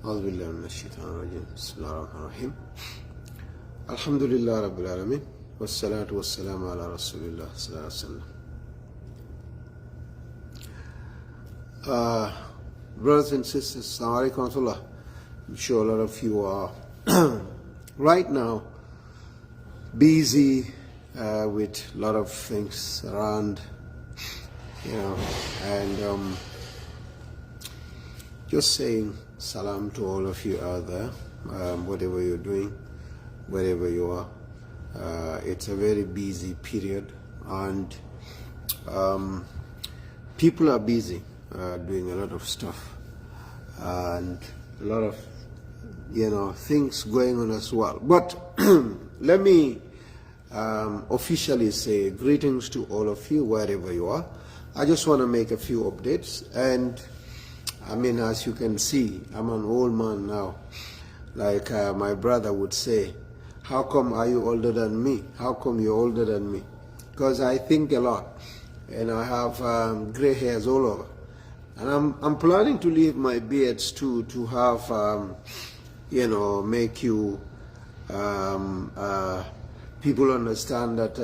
أعوذ بالله من الشيطان الرجيم بسم الله الرحمن الرحيم الحمد لله رب العالمين والصلاة والسلام على رسول الله صلى الله عليه وسلم. Brothers and sisters, Assalamu alaikum wa rahmatullah. I'm sure a lot of you are right now busy with a lot of things around, and just saying salam to all of you out there, whatever you're doing, wherever you are. It's a very busy period, and people are busy doing a lot of stuff, and a lot of things going on as well. But let me officially say greetings to all of you wherever you are. I just want to make a few updates, and I mean, as you can see, I'm an old man now. Like my brother would say, how come are you older than me? How come you're older than me? Because I think a lot, and I have gray hairs all over. And I'm planning to leave my beards too, to have, make you, people understand that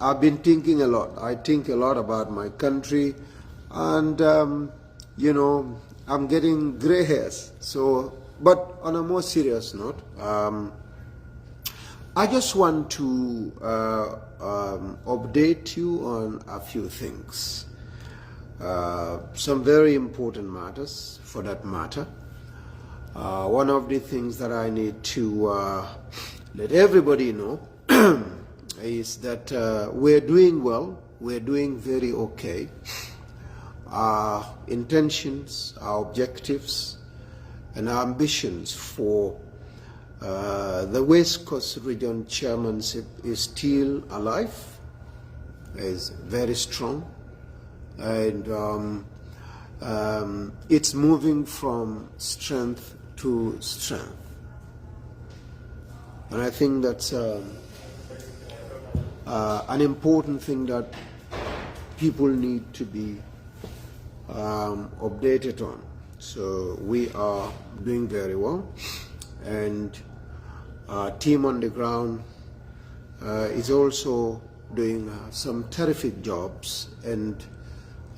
I've been thinking a lot. I think a lot about my country, and, I'm getting gray hairs. So, but on a more serious note, I just want to update you on a few things. Some very important matters, for that matter. One of the things that I need to let everybody know is that we're doing well, we're doing very okay. Our intentions, our objectives, and our ambitions for the West Coast Region Chairmanship is still alive, is very strong, and it's moving from strength to strength. And I think that's an important thing that people need to be updated on. So we are doing very well, and our team on the ground is also doing some terrific jobs and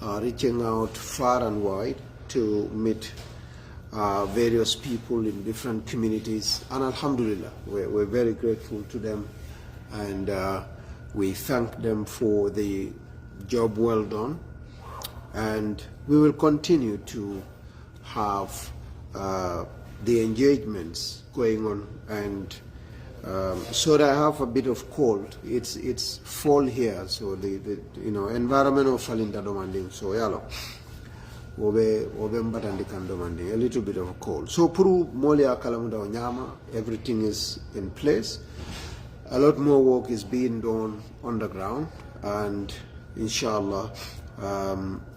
reaching out far and wide to meet various people in different communities. And alhamdulillah, we're very grateful to them, and we thank them for the job well done. And we will continue to have the engagements going on. And so I have a bit of cold. It's fall here, so the environment of falinda demanding. So yalo, obe mbatandi kan demanding a little bit of a cold. So puru molia kalamuda onyama, everything is in place. A lot more work is being done on the ground, and inshallah,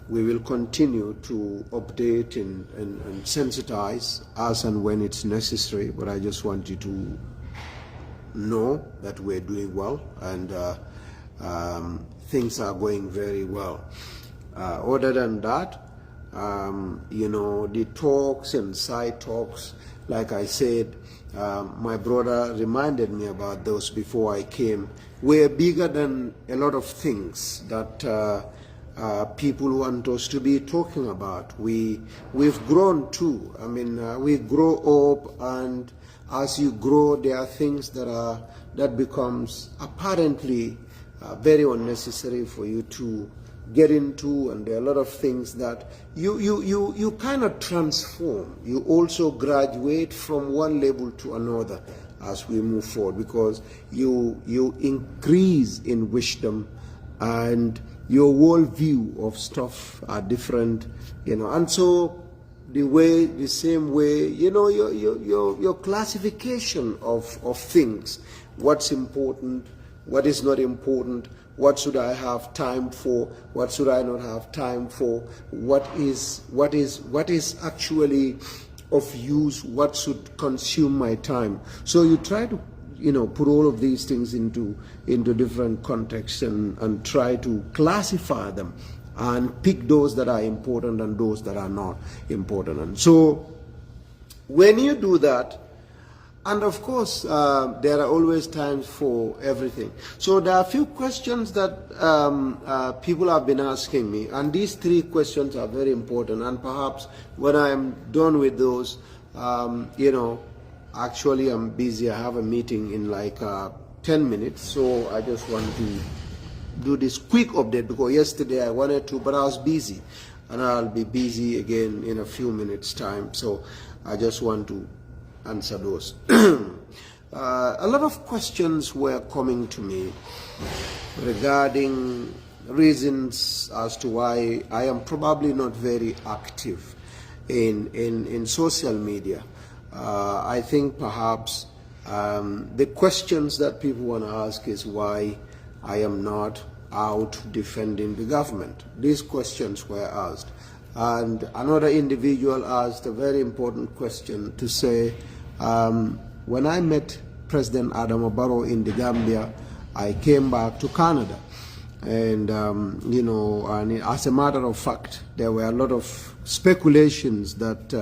we will continue to update and sensitize as and when it's necessary. But I just want you to know that we're doing well, and things are going very well. Other than that, the talks and side talks, like I said, my brother reminded me about those before I came. We're bigger than a lot of things that people want us to be talking about. We've grown too. I mean, we grow up, and as you grow, there are things that becomes apparently very unnecessary for you to get into, and there are a lot of things that you kind of transform. You also graduate from one level to another as we move forward, because you increase in wisdom, and your worldview of stuff are different, and so the same way, your classification of things, what's important, what is not important, what should I have time for, what should I not have time for, what is actually of use, what should consume my time. So you try to put all of these things into different contexts and try to classify them and pick those that are important and those that are not important. And so when you do that, and of course, there are always times for everything. So there are a few questions that people have been asking me, and these 3 questions are very important. And perhaps when I'm done with those, you know, actually I'm busy. I have a meeting in like 10 minutes, so I just want to do this quick update because yesterday I wanted to, but I was busy, and I'll be busy again in a few minutes' time. So I just want to answer those. A lot of questions were coming to me regarding reasons as to why I am probably not very active in social media. I think perhaps the questions that people want to ask is why I am not out defending the government. These questions were asked. And another individual asked a very important question to say, when I met President Adama Barrow in the Gambia, I came back to Canada. And, you know, and as a matter of fact, there were a lot of speculations that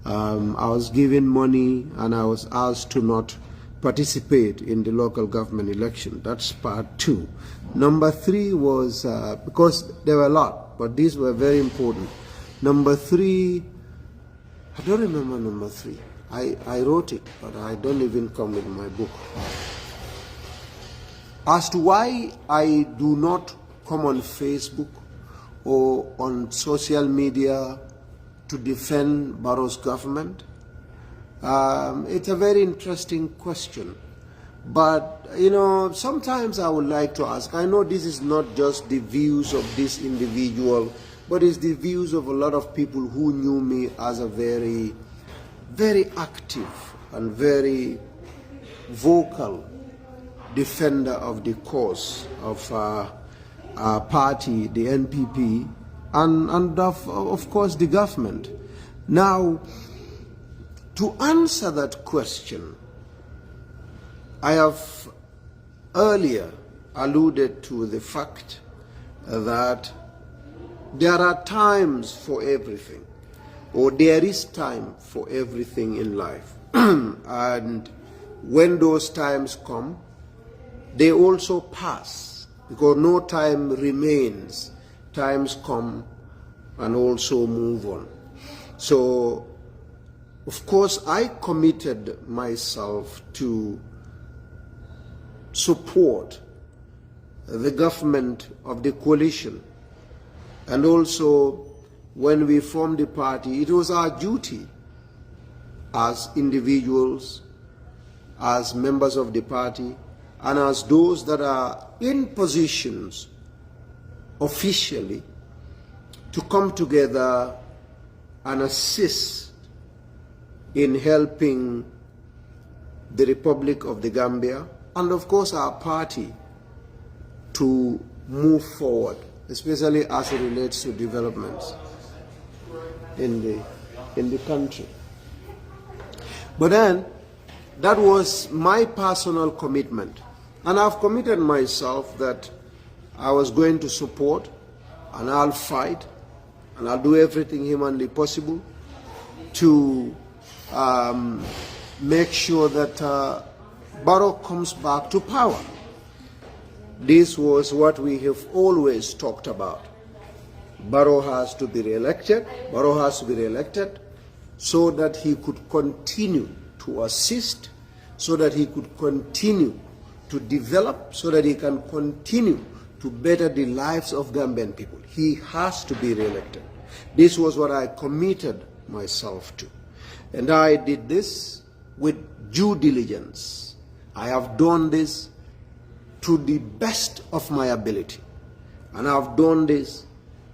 I was given money and I was asked to not participate in the local government election. That's part 2. Number 3 was, because there were a lot, but these were very important. Number 3, I don't remember number 3. I wrote it, but I don't even come with my book. As to why I do not come on Facebook or on social media to defend Barrow's government, it's a very interesting question. But, you know, sometimes I would like to ask, I know this is not just the views of this individual, but it's the views of a lot of people who knew me as a very, very active and very vocal defender of the cause of our party, the NPP, and of course the government. Now, to answer that question, I have earlier alluded to the fact that there are times for everything, or there is time for everything in life. And when those times come, they also pass, because no time remains. Times come and also move on. So, of course, I committed myself to support the government of the coalition. And also, when we formed the party, it was our duty as individuals, as members of the party, and as those that are in positions officially to come together and assist in helping the Republic of the Gambia and of course our party to move forward, especially as it relates to developments in the country. But then that was my personal commitment, and I've committed myself that I was going to support, and I'll fight, and I'll do everything humanly possible to make sure that Barrow comes back to power. This was what we have always talked about. Barrow has to be re-elected. Barrow has to be re-elected so that he could continue to assist, so that he could continue to develop, so that he can continue to better the lives of Gambian people. He has to be re-elected. This was what I committed myself to. And I did this with due diligence. I have done this to the best of my ability. And I've done this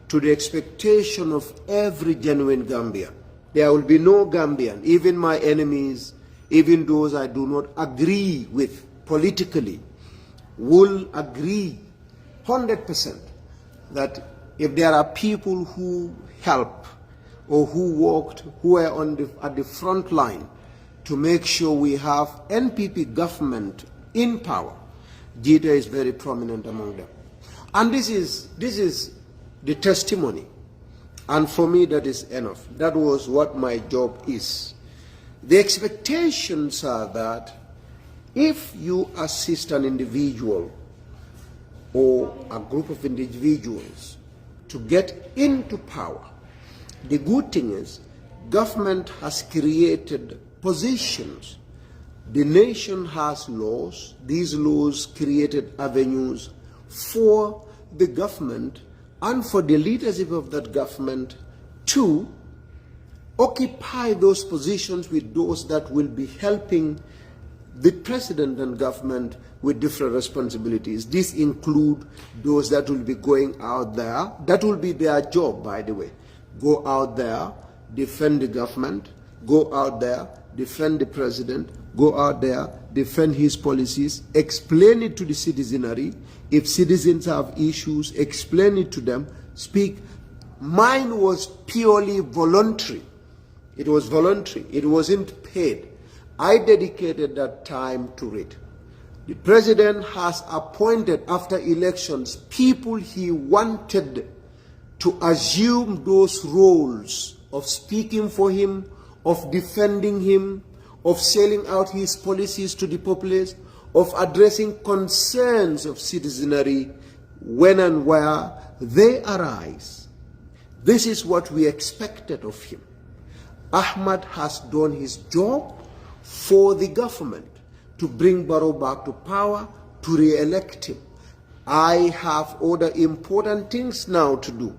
to the expectation of every genuine Gambian. There will be no Gambian, even my enemies, even those I do not agree with politically, will agree 100% that if there are people who help or who worked, who are at the front line to make sure we have NPP government in power, gitteh is very prominent among them. And this is the testimony. And for me, that is enough. That was what my job is. The expectations are that if you assist an individual or a group of individuals to get into power, the good thing is government has created positions. The nation has laws. These laws created avenues for the government and for the leadership of that government to occupy those positions with those that will be helping the president and government with different responsibilities. These include those that will be going out there. That will be their job, by the way. Go out there, defend the government, go out there, defend the president, go out there, defend his policies, explain it to the citizenry. If citizens have issues, explain it to them, speak. Mine was purely voluntary. It was voluntary. It wasn't paid. I dedicated that time to it. The president has appointed after elections people he wanted to assume those roles of speaking for him, of defending him, of selling out his policies to the populace, of addressing concerns of citizenry when and where they arise. This is what we expected of him. Ahmed has done his job for the government to bring Barrow back to power, to re-elect him. I have other important things now to do.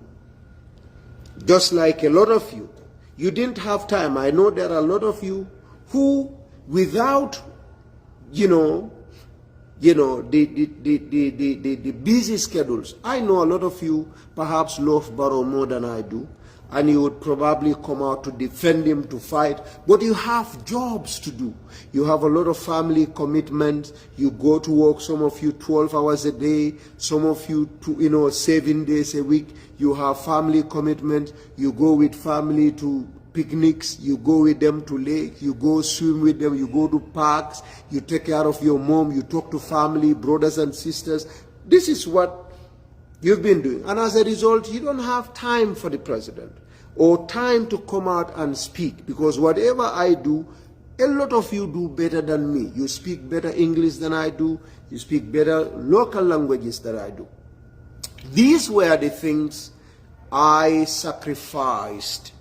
Just like a lot of you, you didn't have time. I know there are a lot of you who, without, the busy schedules. I know a lot of you perhaps love Barrow more than I do, and you would probably come out to defend him, to fight, but you have jobs to do. You have a lot of family commitments. You go to work, some of you 12 hours a day, some of you 7 days a week. You have family commitments. You go with family to picnics, you go with them to lake, you go swim with them, you go to parks, you take care of your mom, you talk to family, brothers and sisters. This is what you've been doing. And as a result, you don't have time for the president or time to come out and speak, because whatever I do, a lot of you do better than me. You speak better English than I do. You speak better local languages than I do. These were the things I sacrificed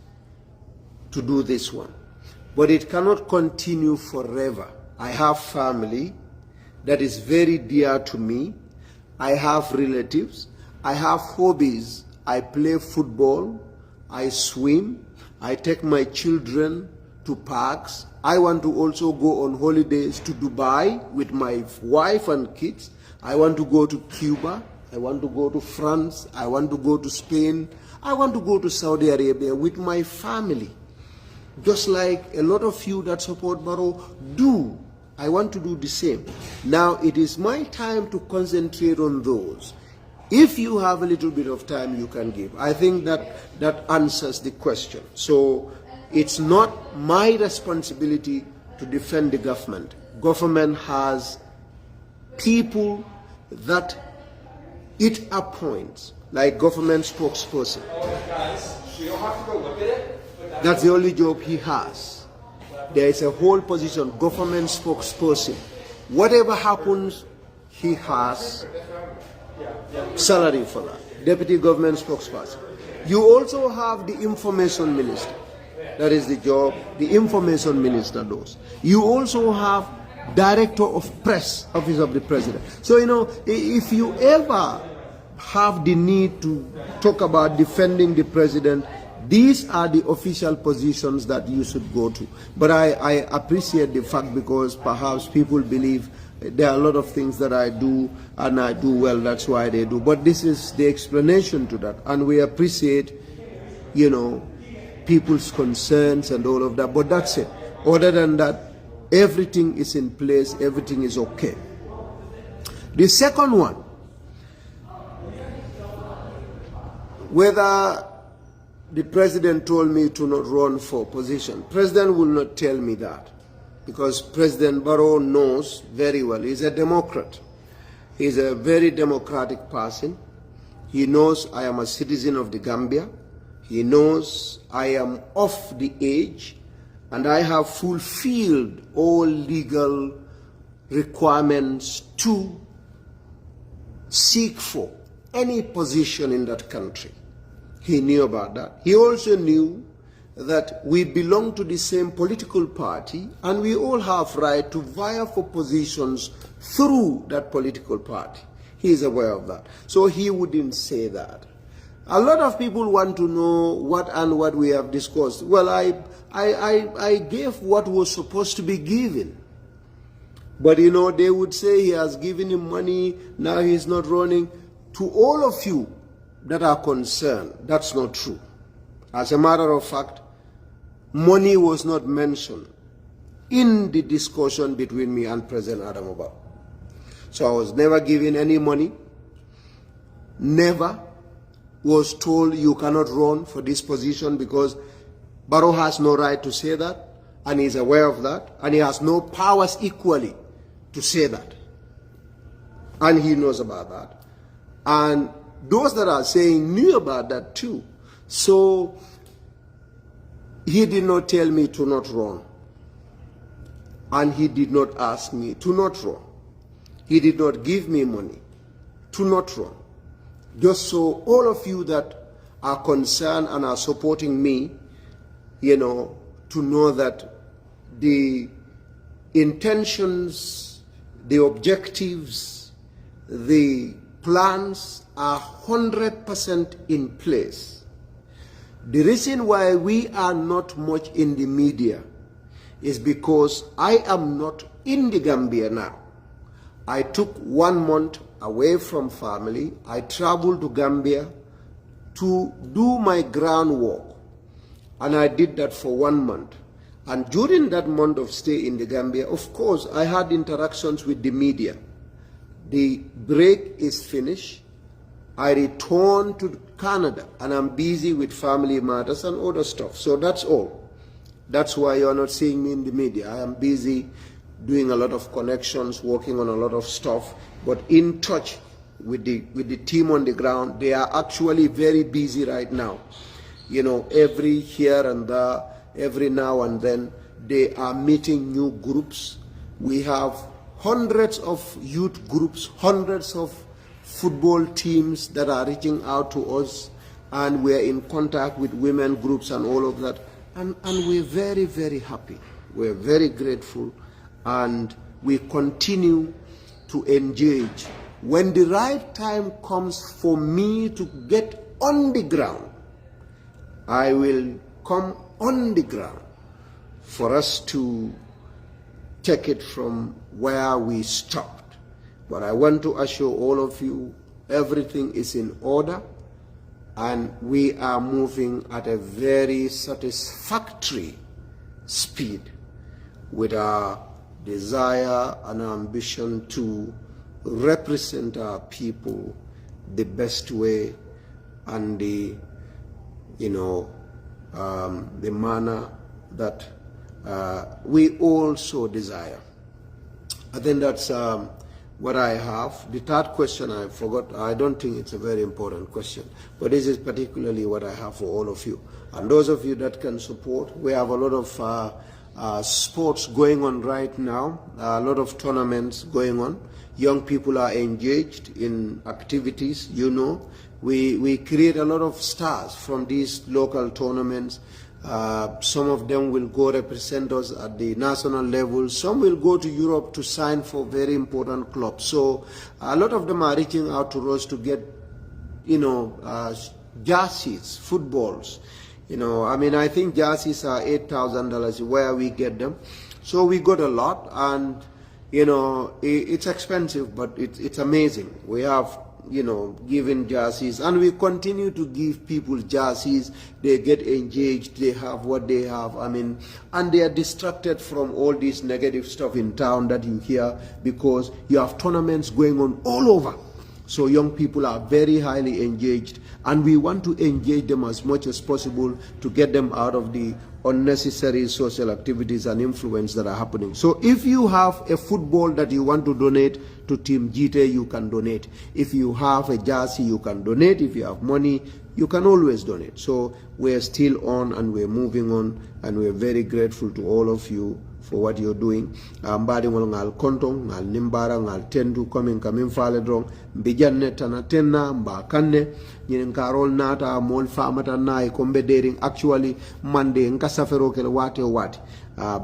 to do this one. But it cannot continue forever. I have family that is very dear to me. I have relatives. I have hobbies. I play football. I swim. I take my children to parks. I want to also go on holidays to Dubai with my wife and kids. I want to go to Cuba. I want to go to France. I want to go to Spain. I want to go to Saudi Arabia with my family. Just like a lot of you that support Barrow do. I want to do the same. Now it is my time to concentrate on those. If you have a little bit of time, you can give. I think that answers the question. So it's not my responsibility to defend the government. Government has people that it appoints, like government spokesperson. You don't have to go look at it. That's the only job he has. There is a whole position, government spokesperson. Whatever happens, he has salary for that. Deputy government spokesperson. You also have the information minister. That is the job the information minister does. You also have director of press, office of the president. So, if you ever have the need to talk about defending the president, these are the official positions that you should go to. But I appreciate the fact, because perhaps people believe there are a lot of things that I do and I do well, that's why they do. But this is the explanation to that. And we appreciate, people's concerns and all of that. But that's it. Other than that, everything is in place, everything is okay. The second one, whether the president told me to not run for position. President will not tell me that, because President Barrow knows very well. He's a Democrat. He's a very democratic person. He knows I am a citizen of the Gambia. He knows I am of the age and I have fulfilled all legal requirements to seek for any position in that country. He knew about that. He also knew that we belong to the same political party and we all have right to vie for positions through that political party. He is aware of that. So he wouldn't say that. A lot of people want to know what we have discussed. Well, I gave what was supposed to be given. But you know, they would say he has given him money, now he's not running. To all of you that are concerned, that's not true. As a matter of fact, money was not mentioned in the discussion between me and President Adam Obama. So I was never given any money, never was told you cannot run for this position because Barrow has no right to say that, and he's aware of that, and he has no powers equally to say that. And he knows about that. And those that are saying knew about that too. So he did not tell me to not run. And he did not ask me to not run. He did not give me money to not run. Just so all of you that are concerned and are supporting me, you know, to know that the intentions, the objectives, the plans are 100% in place. The reason why we are not much in the media is because I am not in the Gambia now. I took 1 month away from family. I traveled to Gambia to do my groundwork, and I did that for 1 month. And during that month of stay in the Gambia, of course, I had interactions with the media. The break is finished. I returned to Canada, and I'm busy with family matters and other stuff. So that's all. That's why you're not seeing me in the media. I am busy doing a lot of connections, working on a lot of stuff, but in touch with the team on the ground. They are actually very busy right now. You know, every here and there, every now and then, they are meeting new groups. We have hundreds of youth groups, hundreds of football teams that are reaching out to us, and we're in contact with women groups and all of that. And we're very, very happy. We're very grateful, and we continue to engage. When the right time comes for me to get on the ground, I will come on the ground for us to take it from where we stopped. But I want to assure all of you, everything is in order, and we are moving at a very satisfactory speed with our desire and ambition to represent our people the best way and the, you know, the manner that we also desire. I think that's what I have. The third question I forgot. I don't think it's a very important question, but this is particularly what I have for all of you. And those of you that can support, we have a lot of sports going on right now, a lot of tournaments going on. Young people are engaged in activities, you know. We create a lot of stars from these local tournaments. Some of them will go represent us at the national level. Some will go to Europe to sign for very important clubs. So a lot of them are reaching out to us to get, you know, jerseys, footballs. You know, I mean, I think jerseys are $8,000 where we get them. So we got a lot, and, you know, it's expensive, but it's amazing. We have, you know, given jerseys, and we continue to give people jerseys. They get engaged, they have what they have, I mean, and they are distracted from all this negative stuff in town that you hear, because you have tournaments going on all over. So young people are very highly engaged, and we want to engage them as much as possible to get them out of the unnecessary social activities and influence that are happening. So if you have a football that you want to donate to Team Gitteh, you can donate. If you have a jersey, you can donate. If you have money, you can always donate. So we're still on and we're moving on, and we're very grateful to all of you for what you're doing. Mbadi ngol ngal kontong ngal nimbara ngal tendu kamin fale drong mbijanne tana tenna mba kanne nyin karol nata mol famata nay kombe dering actually mande nka safero kel wate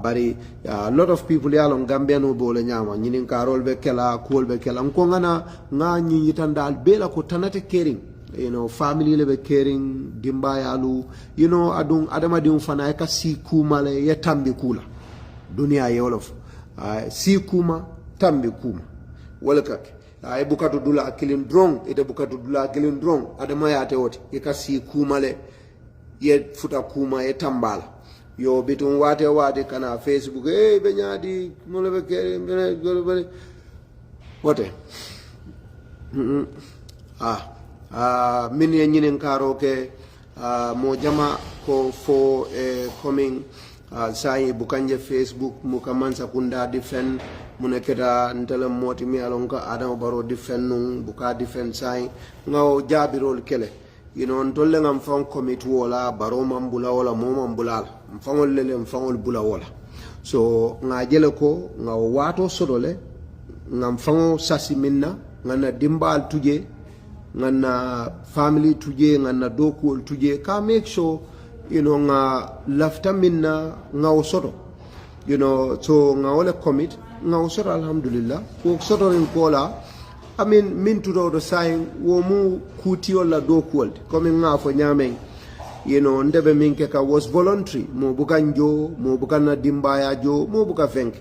bari a lot of people yalon gambiano bole nyama nyin karol be kela kol be kela ko ngana nga nyi tandal bela ko tanate caring, you know, family lebe caring dimba yalu, you know, adama di fana ka si kumale ye tambi kula dunia ye wolof si kuma tambi kuma wala kake ay bukatu dula kilin drong ite bukatu dula kilin drong adama yate wote ye ka si kuma le ye futa kuma ye tambala yo bitun wate kana Facebook be nyaadi mo lebe kere be wote min ye nyinen karo ke mo jama ko fo coming sai bukanje Facebook mukamansa kunda defend muneketa ntele moti mi alonka adam baro defend nun buka defend sai ngaw jabirol kele, you know, ntolle ngam fon commit wala baro mambula wala mo mambula mfangol lele mfangol bula wala, so ngajele ko ngaw wato sodole ngam fango sasi minna ngana dimbal tuje ngana family tuje ngana dokul tuje ka make sure, you know, nga lafta minna nga osoto, you know, so nga wale commit nga osoto alhamdulillah ko soto rin kola I mean min to do sign wo mu kuti wala do kwald comme nga fo nyameng, you know, ndebe minke ka was voluntary mo bukan jo mo bukan na dimbaya jo mo buka fenk,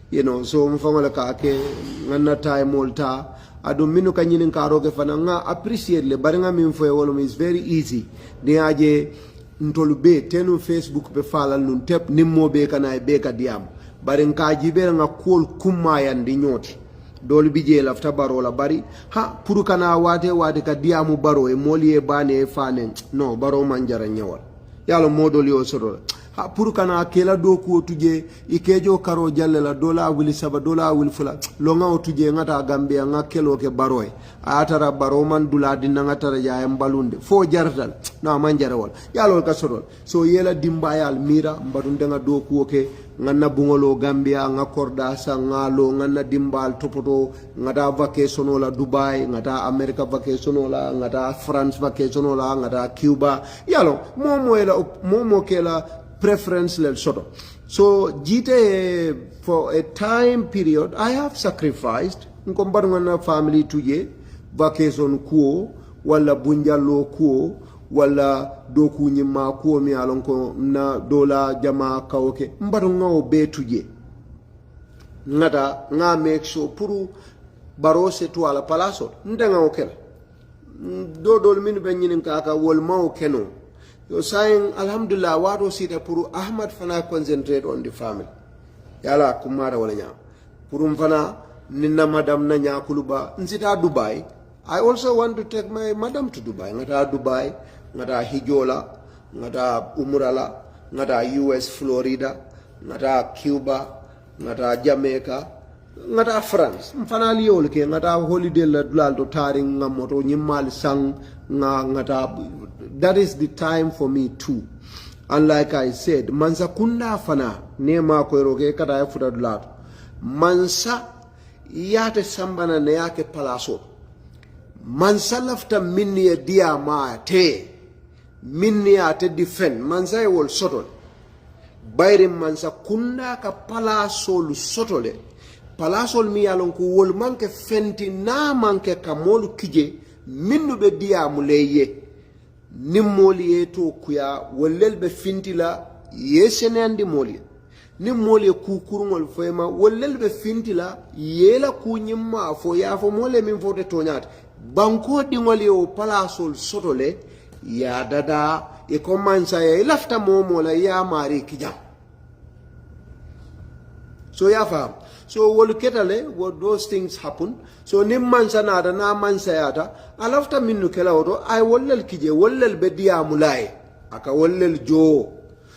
you know, so mfangola ka ke ngana time molta adu minu ka nyinin karo ke fana nga appreciate le bari nga min fo wala is very easy de aje ntolu be tenu Facebook be falal nun tep nimmo be kana be ka diam bari nka jibere nga kol kumma yandi nyoti dol bije lafta baro la bari ha puru kana wate ka diamu baro e moli e bane e fane no baro manjara nyawal yalo modoli o soro ha puru kana kela do ko tuje ikejo karo jalle la dola wili saba dola wil fula lo nga tuje ngata gambia nga kelo ke baro e atara baro man dula dinna ngata ya mbalunde fo jartal no manjara wal yalo ka soro so yela dimbayal mira mbadunde nga do ko ke nganna bungolo gambia nga korda sa ngalo nganna dimbal topoto ngata vacation la Dubai ngata America vacation la ngata France vacation la ngata Cuba yalo momo kela preference lel soto. So gitteh for a time period I have sacrificed nkombar ngana family tuye vacation kuo wala bunjalo kuo wala doku nyima ko mi alon ko na dola jama kawke mbaro ngaw betuje ngata nga make sure puru baro se to ala palaso ndanga okel do dol min be nyinin kaka wol maw keno yo saying alhamdulillah wado sita puru Ahmed fana concentrate on the family yala kumara wala nya puru mfana ninna madam na nya kuluba nzita Dubai. I also want to take my madam to Dubai ngata Dubai ngata hijola ngata umrala ngata US Florida ngata Cuba ngata Jamaica ngata France mfana liol ke ngata holiday la dulal do taring ngamoto nyimal sang ngata. That is the time for me too, and like I said mansa kunda fana nema ko roge kata fuda dulal mansa yate sambana ne yake palaso mansa lafta minni dia ma te minni ate defend mansa e wol sotol bayri mansa kunda ka palasol sotole palasol mi yalon ko wol manke fenti na manke kamolu kije minnu be dia muleye nimmoli e to kuya wollel be fintila yesenandi moli nimmoli ku kurngol foyma wollel be fintila yela ku nyimma fo ya fo mole min fote toñata banko dingol yo palasol sotole ya dada e commensa ya lafta momo la ya mari kijam so ya fam so wol ketale what those things happen so nim mansa nada na mansa yata alafta minnu kela oto ay wollel kije wollel be diya mulay aka wollel jo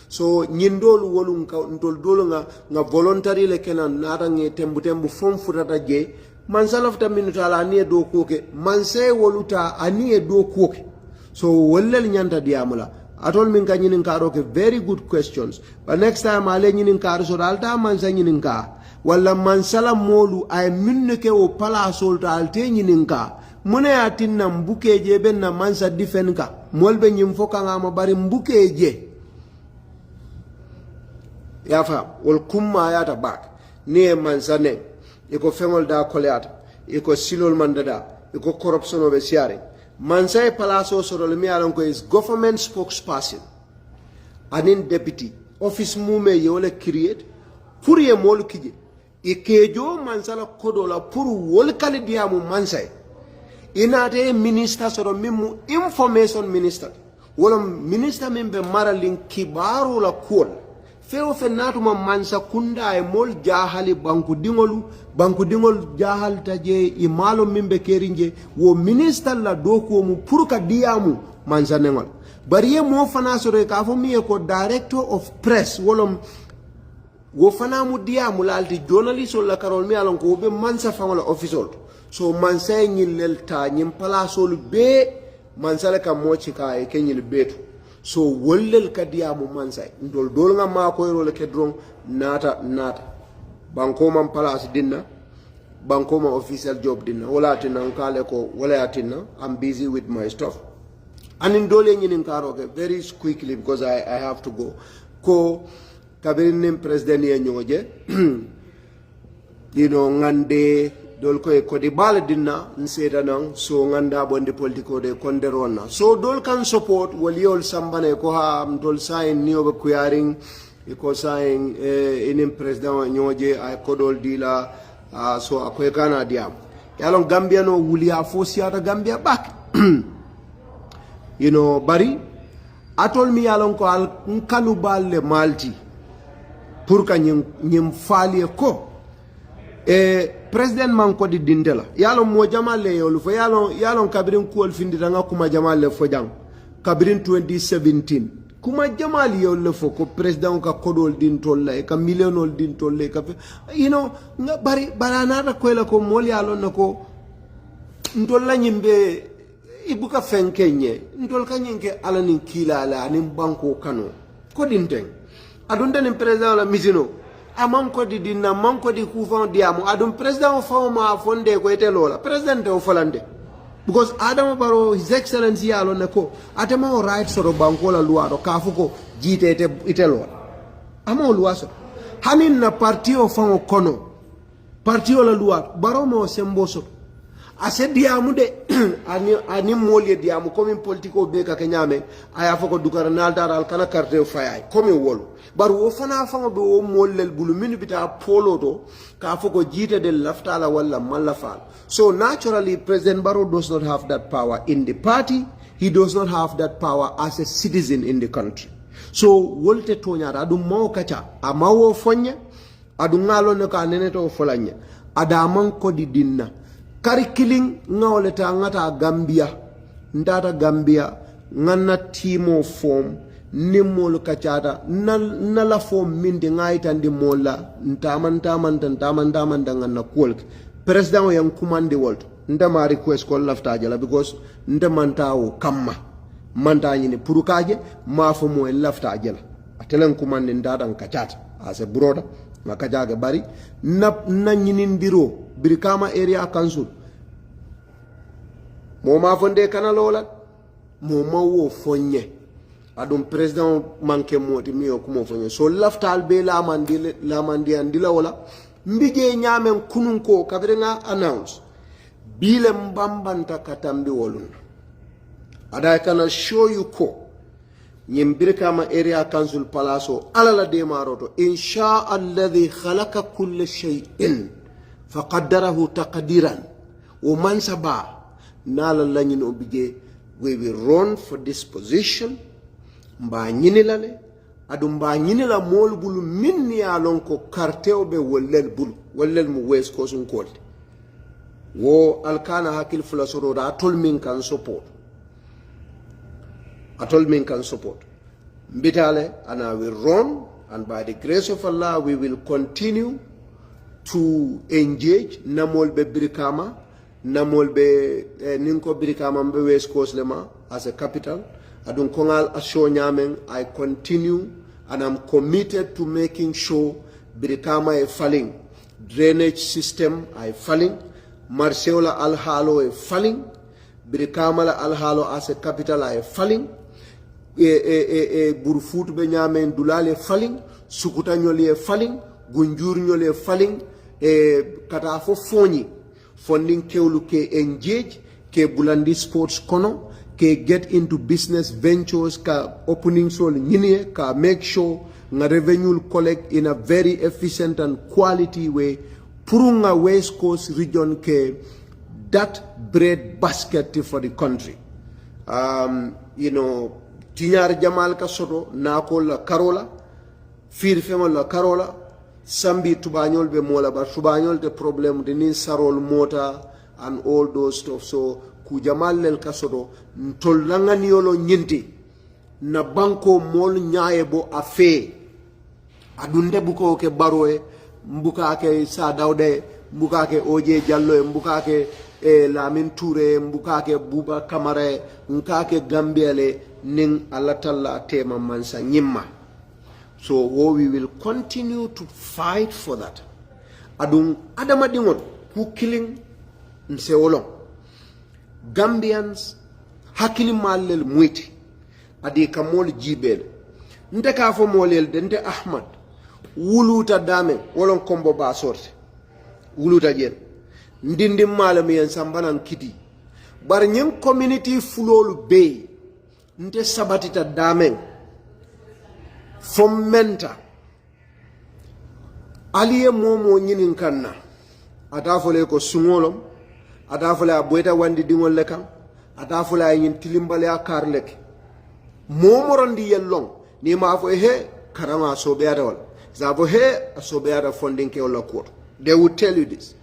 so nyindol wolun ka ntol dolo nga voluntary le kenan nata nge tembu fom futata je mansa lafta minnu tala ni do koke manse woluta ani do koke So wollel nyanta diamula. Atol min ka nyinin karo ke very good questions. But next time ale nyinin karo so alta mansa nyinin ka. Wala mansala molu ay minne ke o pala solta alte nyinin ka. Mune atin na mbuke je ben na mansa difen ka. Molbe nyimfoka ngama bari mbuke je. Yafa wal kumma yata bak. Ne mansa ne. Iko fengol da koleata. Iko silol mandada. Iko corruption of siare. Mansai Palaso Sorolmi Alonko is government spokesperson. Anin deputy. Office mume yole create. Puri ye molu kije. Ikejo mansala kodola puru wolkali diamu mansai. Inate minister soro mimu information minister. Wala minister mimbe maralin kibaru la kuol. Feo fenatuma mansa kunda e mol jahali banku dingol jahal taje imalo mimbe kerinje wo minister la doko mu puruka diamu mansa nengol bariye mo fana sore ka fo miye ko director of press wolom wo fana mu diamu lalti journalist la karol mi alon ko be mansa fangola official so mansa nyilel ta nyim palasol be mansa la ka mochi ka e kenyil betu so wollel kadiamu mansay ndol dol nga ma ko yoro le kedron nata banko man place dinna banko man official job dinna wala tinna kale ko wala tinna I'm busy with my stuff and in dole nyinin karo ke very quickly because I have to go ko kabirin president ye nyoje ngande dol ko e kodi bala dinna nseda nan so nganda bonde politiko de konderona so dol kan support waliol sambane ko ha dol sign ni obe kuyaring e ko sign inin president nyoje ay kodol dila so akoy kana diam yalon gambia no wuliya fosiata gambia back bari atol mi yalon ko al kalu balle malti pour ka nyim fali ko president man ko di dindela yalon mo jamalle yolu fo yalon kabirin kuol findita nga kuma jamalle fo jang kabirin 2017 kuma jamali yolu fo ko president ka kodol din tolla e ka millionol din tolle ka nga bari baranata ko la ko mol yalon nako ndolla nyimbe ibuka fenkenye ndol kanyinke alanin kilala anin banko kano ko dinteng adunde ni president la misino amanko di dinna manko di kufan diamu adum president fawma fonde ko etelola president o folande because Adam Baro his excellency yalo nako atema o right soro banko la luado kafuko jite etelola amo luaso hanin na parti o fan kono parti o la luado baro mo semboso ase diamu de ani molye diamu comme politiko be ka kenyame aya foko dukara naldar al kana carte o fayay comme wolu bar wo fana fanga be wo mollel bulu min bita polo do ka foko jite de laftala wala malafal so naturally President Barrow does not have that power in the party, he does not have that power as a citizen in the country. So wolte tonyara adu maw kacha amawo fonya adu ngalo ne ka neneto folanya adaman ko di dinna kari killing ngawleta ngata Gambia ndata Gambia ngana timo form nimol kachata na la form minde ngaita ndi mola ntaman ngana kolk president yang kumande wolt ndama request ko lafta jala because ndamantawo kamma manta nyini purukaje mafo mo lafta jala atelen kumande ndata kachata as a broda makajaga bari na nyini ndiro Birkama area council mo ma fonde kana lola mo ma wo fonye adum president manke moti mi ko mo fonye so laftal be la mandi andila wala mbije nyamen kunun ko kabrenga announce bile mbambanta katambi wolun ada kana show you ko nyim Birkama area council palaso alala de maroto insha alladhi khalaqa kull shay'in faqaddarahu taqdiran wa man saba nala lanyin obije we will run for this position mba nyini lale adu mba nyini la mol bulu minni alon ko karteo be wollel mu west ko sun kolde wo alkana hakil fulasoro da atol min kan support mbitale and I will run and by the grace of Allah we will continue to engage namol be Birkama namolbe ninko birikama mbe West Coast lema as a capital adun kongal asho nyamen. I continue and I'm committed to making sure birikama is falling, drainage system is falling, Marseola alhalo is falling, birikama la alhalo as a capital is falling, burfut be nyamen dulale falling, sukuta nyoli falling, gunjur nyoli falling, katafo foni funding kewlu ke engage ke bulandi sports kono ke get into business ventures ka opening sol nyine ka make sure nga revenue collect in a very efficient and quality way purunga West Coast region ke that bread basket for the country. You know, tinyar jamal ka soto nako la karola fir fema la karola sambi tubanyol be mola ba tubanyol de problem de nin sarol mota and all those stuff. So ku jamal lel ka soto ntol langani yolo nyinti na banko mol nyaaye bo afe adunde buko ke baroe mbuka ke sa dawde mbuka ke oje jallo mbuka ke Lamin Touré mbuka ke Buba Kamara nka ke Gambiale ning alatalla tema mansa nyimma. So we will continue to fight for that. Adung adama dingon who killing nseolong Gambians hakili malel muiti adi kamol jibel nte ka fo molel dente Ahmed wuluta dame wolon kombo ba sorte wuluta jen ndindi malam yen sambanan kiti bar nyen community fulolu be nte sabatita dame fomenta aliye momo nyinin kanna atafole ko sungolom atafole aboyta wandi dingol lekam atafole yin tilimbale akar lek momorondi yellong ni ma fo he karama so beata wal zabo he so beata funding ke wala ko they will tell you this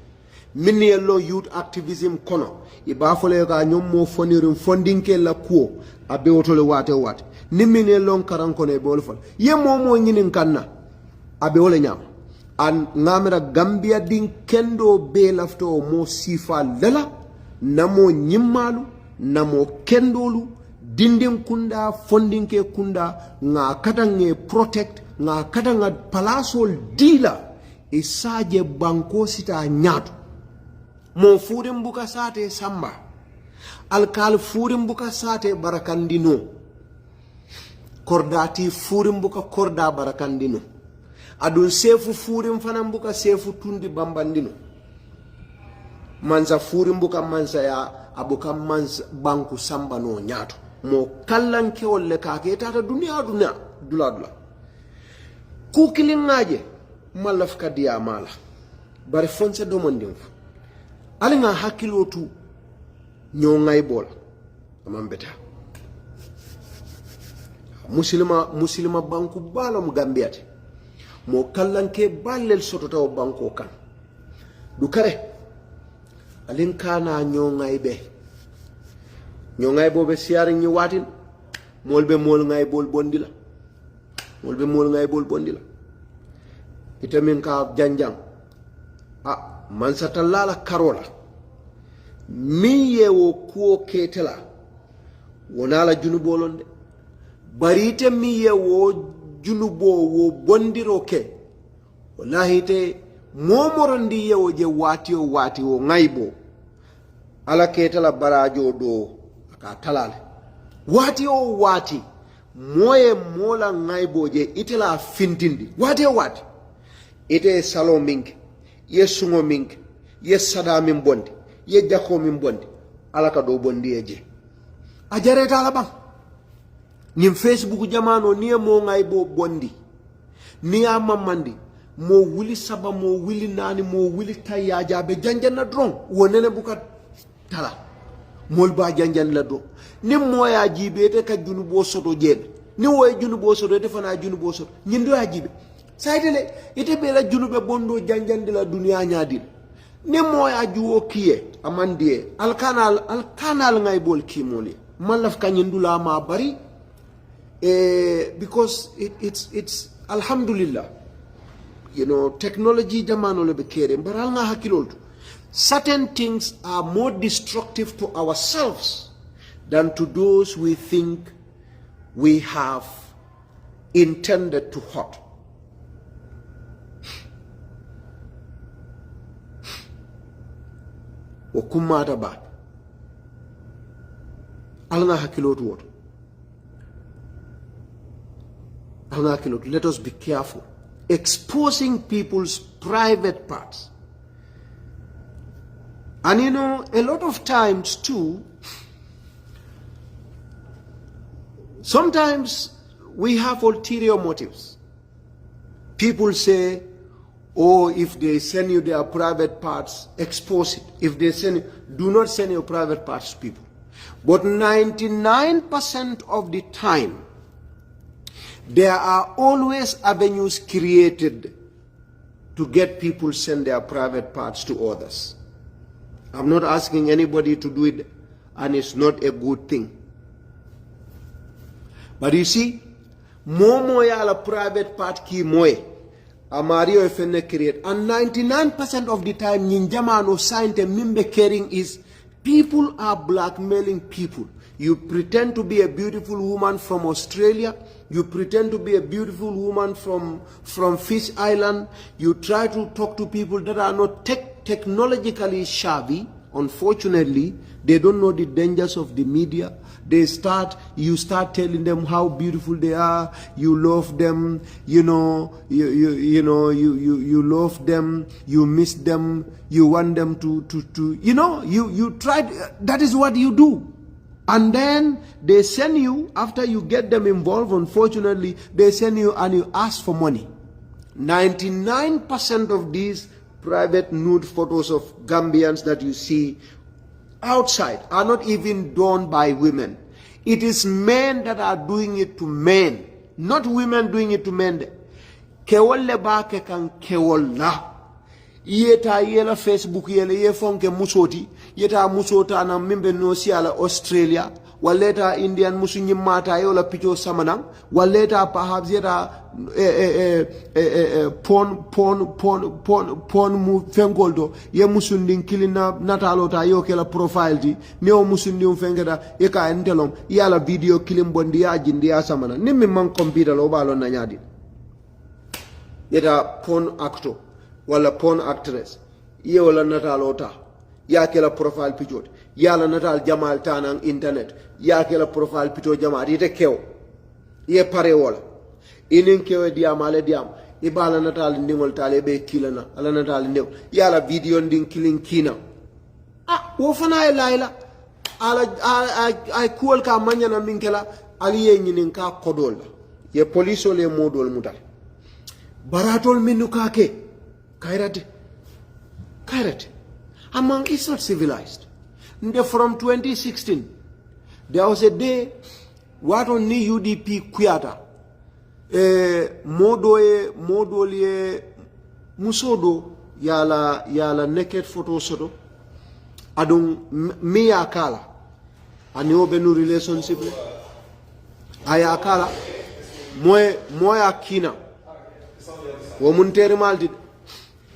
min yello youth activism kono ibafole ga nyom mo fonirum funding ke la ko abe wotole wate ni min yello karan kono e bol fon ye momo nyinin kanna abe wala nyam an ngamira Gambia din kendo be lafto mo sifa lela namo nyimmalu namo kendolu dindin kunda funding ke kunda nga katange protect nga katanga palasol dila isaje banko sita nyato mo furim buka sate samba alkal furim buka sate barakandino kordati furim buka korda barakandino adun sefu furim fanam buka sefu tundi bambandino manza furim buka manza ya abuka manza banku samba no nyato mo kallan kewolle kake tata dunia dula ku kilingaje malaf kadiya mala bare fonse do mondin alinga hakilotu nyongay bol amambeta muslima banku balam gambiate mo kallanke ballel sototaw banko kan du kare alin kana nyongay bobe siar ni watin molbe mol ngay bol bondila itamin ka janjang man satallala karola mi yewo kuo ketela wonala junubolonde barite mi yewo junubo wo bondiro ke wallahi te momorondi yewo je wati o ngaybo ala ketela barajo do ka talale wati moye mola ngaybo je itela fintindi wati ite salo mink ye sungo mink ye sada min bondi ye jako min bondi alaka do bondi eje ajareta ala bang nim Facebook jamano ni mo ngaybo bondi ni amamandi mo wuli saba mo wuli nani mo wuli tayaja be janjana dron wonene buka tala mol ba janjan la do ni moya jibe te ka junubo soto jeen ni woy junubo soto te fana junubo soto nyindo ya jibe saytele ite be la junube bondo janjandi la dunia nyaadil ni moya juwo kiye amandie alkanal ngay bol kimoli malaf kanyindula ma bari because it's alhamdulillah, you know, technology jamano le be kere mbaral nga hakiloltu certain things are more destructive to ourselves than to those we think we have intended to hurt. Okumata ba. Alana hakilot word. Alana hakilot. Let us be careful. Exposing people's private parts. And you know, a lot of times too, sometimes we have ulterior motives. People say, oh, if they send you their private parts, expose it. If they send you, do not send your private parts to people. But 99% of the time, there are always avenues created to get people send their private parts to others. I'm not asking anybody to do it, and it's not a good thing. But you see, momo ya la private part ki moe, amario efene create, and 99% of the time, ninjama no science mimbe caring is people are blackmailing people. You pretend to be a beautiful woman from Australia. You pretend to be a beautiful woman from Fish Island. You try to talk to people that are not technologically savvy. Unfortunately, they don't know the dangers of the media. You start telling them how beautiful they are. You love them. You love them. You miss them. You want them to you try. That is what you do. And then they send you, after you get them involved, unfortunately, they send you and you ask for money. 99% of these private nude photos of Gambians that you see outside are not even done by women. It is men that are doing it to men, not women doing it to men. Kewolle ba ke kan kewolla. Yeta yela Facebook yela ye fonke musoti yeta musota na mimbe no siala Australia waleta Indian musunyi mata yola picho samanang waleta perhaps yeta pon mu fengoldo ye musundin kilina natalota yo kela profile di neo musundin fengeda ye ka entelom yala video kilim bondi ya jindi ya samana nimmi man computer lo balo na nyadi yeta porn actor wala porn actress ye wala natalota ya kela profile picture ya la natal jamal tanang internet ya kela profile picture jamal ite kew ye pare wala inin kew diam ale diam ibala natal ndingol tale be kilana ala natal ndew ya la video nding killing kina wo fana e layla ala ay kuol ka manyana minkela ali ye nyinin ka kodol ye police le modol mutal baratol minuka ke Kairate. Among it's not civilized. From 2016, there was a day what on ni UDP kuyata modolie musodo yala naked photo sodo adon miya kala ani obenu relationship aya kala moya kina wo muntere maldi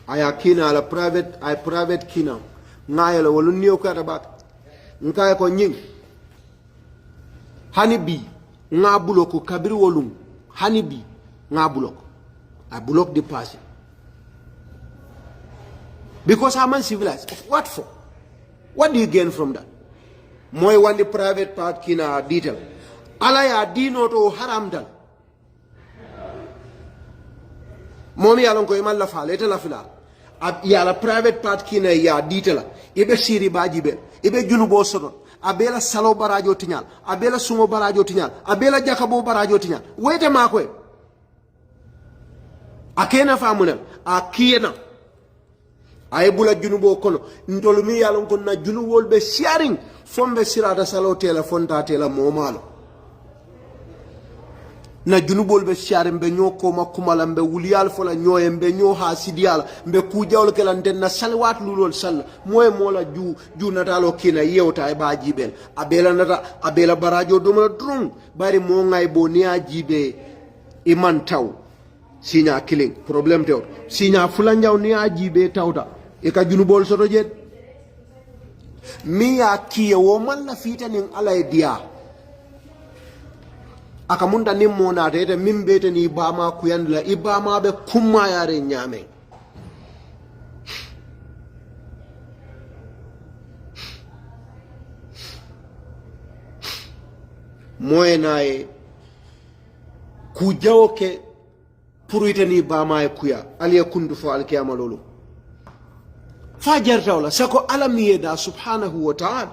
aya kina ala private kina ngaya la wolu niyo kata bak nkaya ko nying hani bi nga buloko kabiri wolum hani bi nga buloko I block the person because I'm uncivilized. What for? What do you gain from that? Moy want the private part kina detail ala ya dino to haram dal momi yalon ko imal la faale te la fila ya la private part kina ya ditela ibe siri bajibe ibe junubo sodo abela salo barajo tinyal abela sumo barajo tinyal abela jakabo barajo tinyal wete makwe akena famunal akiyena ay bula junubo kono ntolumi yalon ko na junuwol be sharing fombe sirata salo telephone ta tela momalo na junubol be sharing be nyoko makumala mbe wuliyal fola nyoye mbe nyo ha sidial mbe kujawol kala den na salwat lulol sal moy mola ju natalo kina yewta e ba jibel abela nata abela barajo dum drum bari mo ngay bo ni ajibe iman taw sinya killing problem tew sinya fulanjaw ni ajibe tawta e ka junubol soto jet miya kiye wo man la fita nin ala dia akamunda nimmo na tete mimbete ni ibama kuyandla ibama be kumma yare nyame moye naye kujawo ke pour itani ibama e kuya aliya kundu fo alkiyama lolu fajar tawla sako alamiye da subhanahu wa ta'ala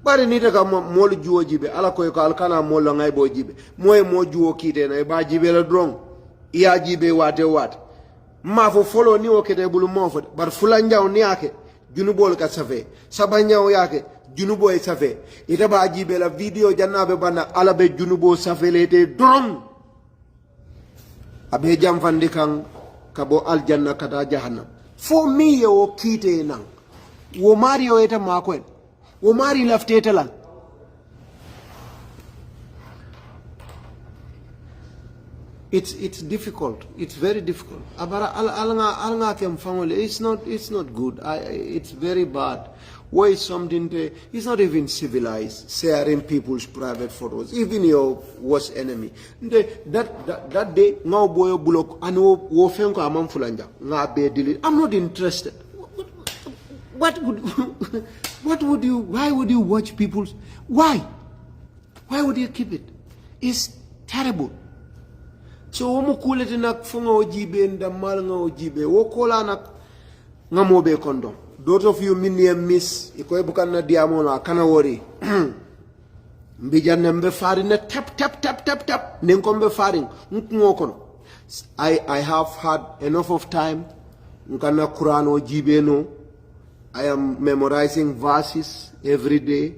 bari ni daga mol juwo jibe ala koy ko alkana mol ngay bo jibe moy mo juwo kite na ba jibe la drong iya jibe wate ma fo folo ni o kete bulu mo fo bar fulan jaw ni yake junubol ka safe sabanyaw yake junubo e safe ita ba jibe la video jannabe bana ala be junubo safe lete drong abe jam fandi kan kabo aljanna kata jahannam fo mi yo kite nan wo mario eta makwen wo mari laftete lan it's difficult, it's very difficult abara alanga kem family it's not good. It's very bad. Why is something it's not even civilized sharing people's private photos, even your worst enemy. That day now boy bulok and wo fenko amam fulanja nga be delete. I'm not interested. What would you why would you watch people's why would you keep it? It's terrible. So womu kulete nak fonga ojibe ndamal nga ojibe wokola nak ngamobe kondom. Those of you miss ikoy bukan na diamono kana wori mbijanne mbe fari na tap nenkombe faring nkungokono. I have had enough of time nkana Quran ojibe no. I am memorizing verses every day.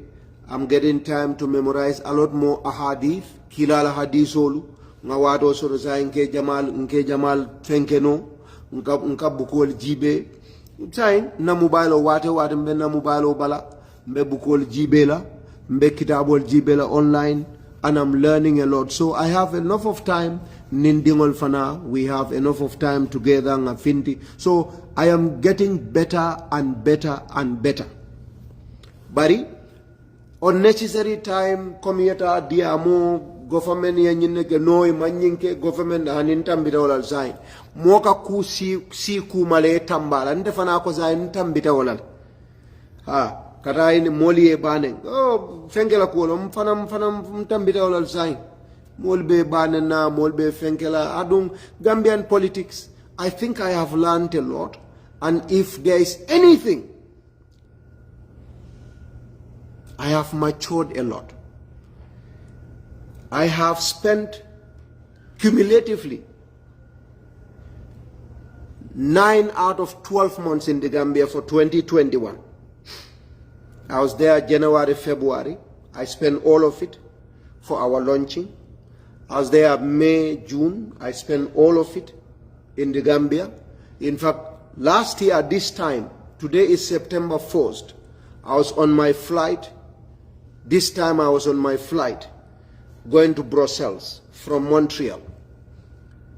I'm getting time to memorize a lot more ahadith. Kilala haditholu. Nga wado soro sa nke jamal fenkeno. Nka bukol jibe. Say na mobile wate mbe na mobile bala. Mbe bukol jibe la. Mbe kitabol jibe la online. And I'm learning a lot. So I have enough of time. Nindingol fana. We have enough of time together. Nga finti. So I am getting better and better and better. Bari, unnecessary time, commuter, diamo, government yanyineke noi manyinke government hanintambita wala zain. Moka ku si ku male tambala. Nte fana ko zain tambita wala. Kata ini moli e banen. Oh, fenkela kuolo. Mfana mtambita wala zain. Molbe banen na, molbe fenkela. Adung Gambian politics. I think I have learned a lot. And if there is anything, I have matured a lot. I have spent cumulatively 9 out of 12 months in the Gambia for 2021. I was there January, February. I spent all of it for our launching. I was there May, June. I spent all of it in the Gambia. In fact, last year at this time, today is September 1st, I was on my flight. This time I was on my flight going to Brussels from Montreal.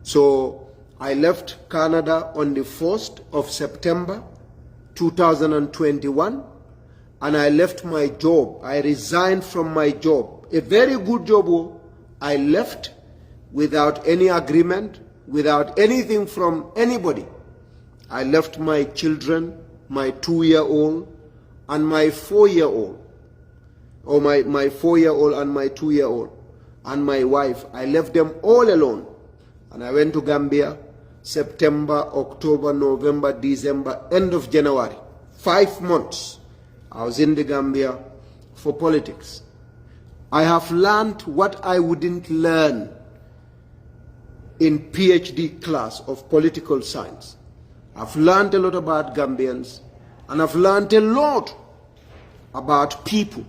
So I left Canada on the 1st of September 2021 and I left my job. I resigned from my job. A very good job. I left without any agreement, without anything from anybody. I left my children, my 2-year-old and my 4-year-old, or my 4-year-old and my 2-year-old, and my wife. I left them all alone. And I went to Gambia, September, October, November, December, end of January. 5 months I was in the Gambia for politics. I have learned what I wouldn't learn in PhD class of political science. I've learned a lot about Gambians, and I've learned a lot about people.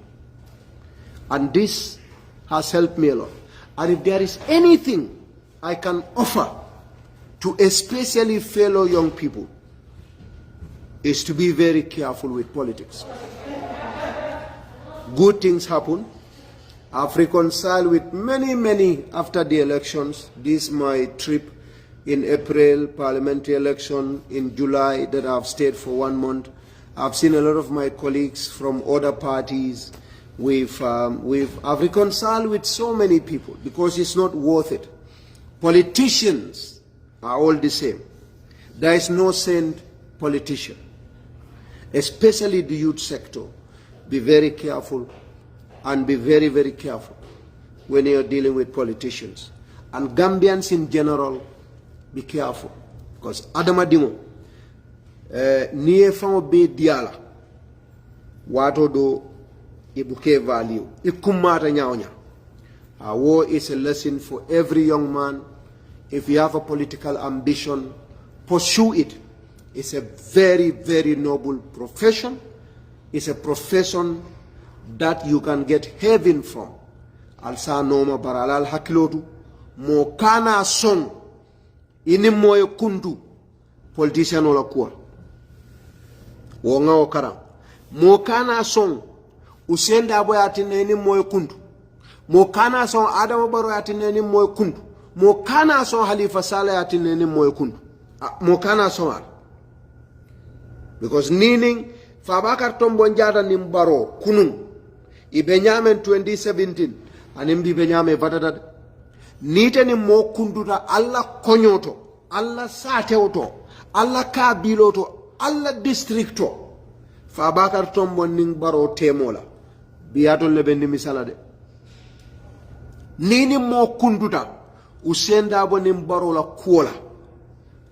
And this has helped me a lot. And if there is anything I can offer to especially fellow young people, is to be very careful with politics. Good things happen. I've reconciled with many after the elections. This is my trip in April, parliamentary election in July that I've stayed for 1 month. I've seen a lot of my colleagues from other parties. I've reconciled with so many people because it's not worth it. Politicians are all the same. There is no saint politician, especially the youth sector. Be very careful and be very, very careful when you're dealing with politicians. And Gambians in general, be careful. Because Adama Dimo, niye famo be diala, wato do ibuke value. Ikumata nyaonya. War is a lesson for every young man. If you have a political ambition, pursue it. It's a very, very noble profession. It's a profession that you can get heaven from. Alsa noma baralal hakilotu. Mo kana song ini moyo kundu politician ola kuwa. Wonga okara. Mo kana song usenda abo yatine ini moyo kundu. Mo kana song Adama Barrow yatine ini moyo kundu. Mo kana song Halifa Saleh yatine ini moyo kundu. Mo kana song. Because meaning Fabakar Tombo Njada Nimbaro Kunun Ibenyamen 2017 Animdi Benyame Vadadad Nite ni mo kunduta alla konyoto, alla sateoto, alla kabiloto, alla districto. Fabakar Tombo Nimbaro Temola. Biato lebendi misala de. Nini mo kunduta usenda abo nimbaro la kuola.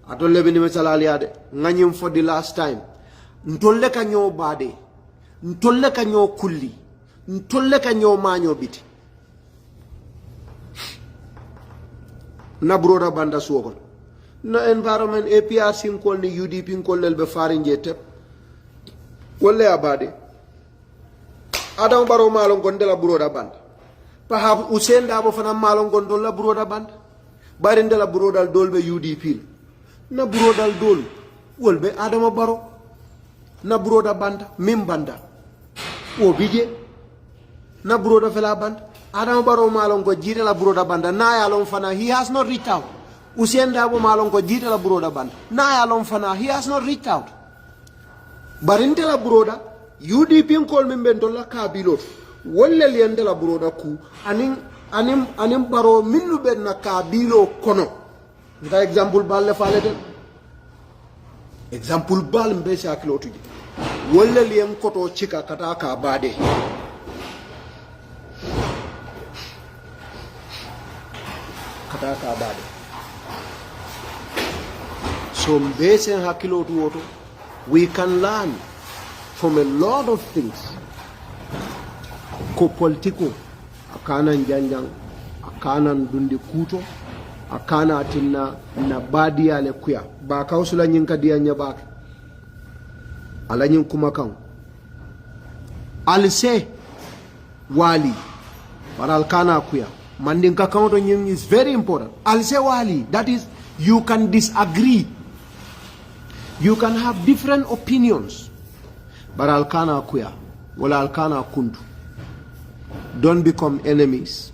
Ato lebendi misala aliade. Nganyim for the last time. Ntolle ka nyo bade, ntolle ka nyo kulli, ntolle ka nyo manyo biti. Na broda banda suokon. Na environment APRC nkol ni UDP nkol lelbe farinje tep. Wole abade. Adam Barrow malon gonde la broda banda. Perhaps usenda abo fana malon gonde la broda banda. Barinde la broda dolbe UDP. Na broda dol wolbe Adam Barrow. Na broda banda, mim banda. O bije. Na broda fela banda. Adam Barrow malon ko jite la broda banda. Na yalon fana, he has not reached out. Usienda abo malon ko jite la broda banda. Na yalon fana, he has not reached out. Barinte la broda, UDP nkol mimbento la kabilot. Wolle liende la broda ku. Anim Barrow minu ben na kabilo kono. Nta example balle faleten. Example bal mbese akilotuji. Wole liem koto chika kataka bade. Kataka bade. So mbese hakilotu woto, we can learn from a lot of things. Ko politiko, akana njanjang, akana ndundi kuto, akana atina na badi ya lekuya. Ba kausula nyinka dia nyabake. Ala nyin kumakang. Alse wali. Para alkana kuya. Mandinka kaunto nyin is very important. Alse wali. That is, you can disagree. You can have different opinions. But alkana kuya. Wala alkana kundu. Don't become enemies.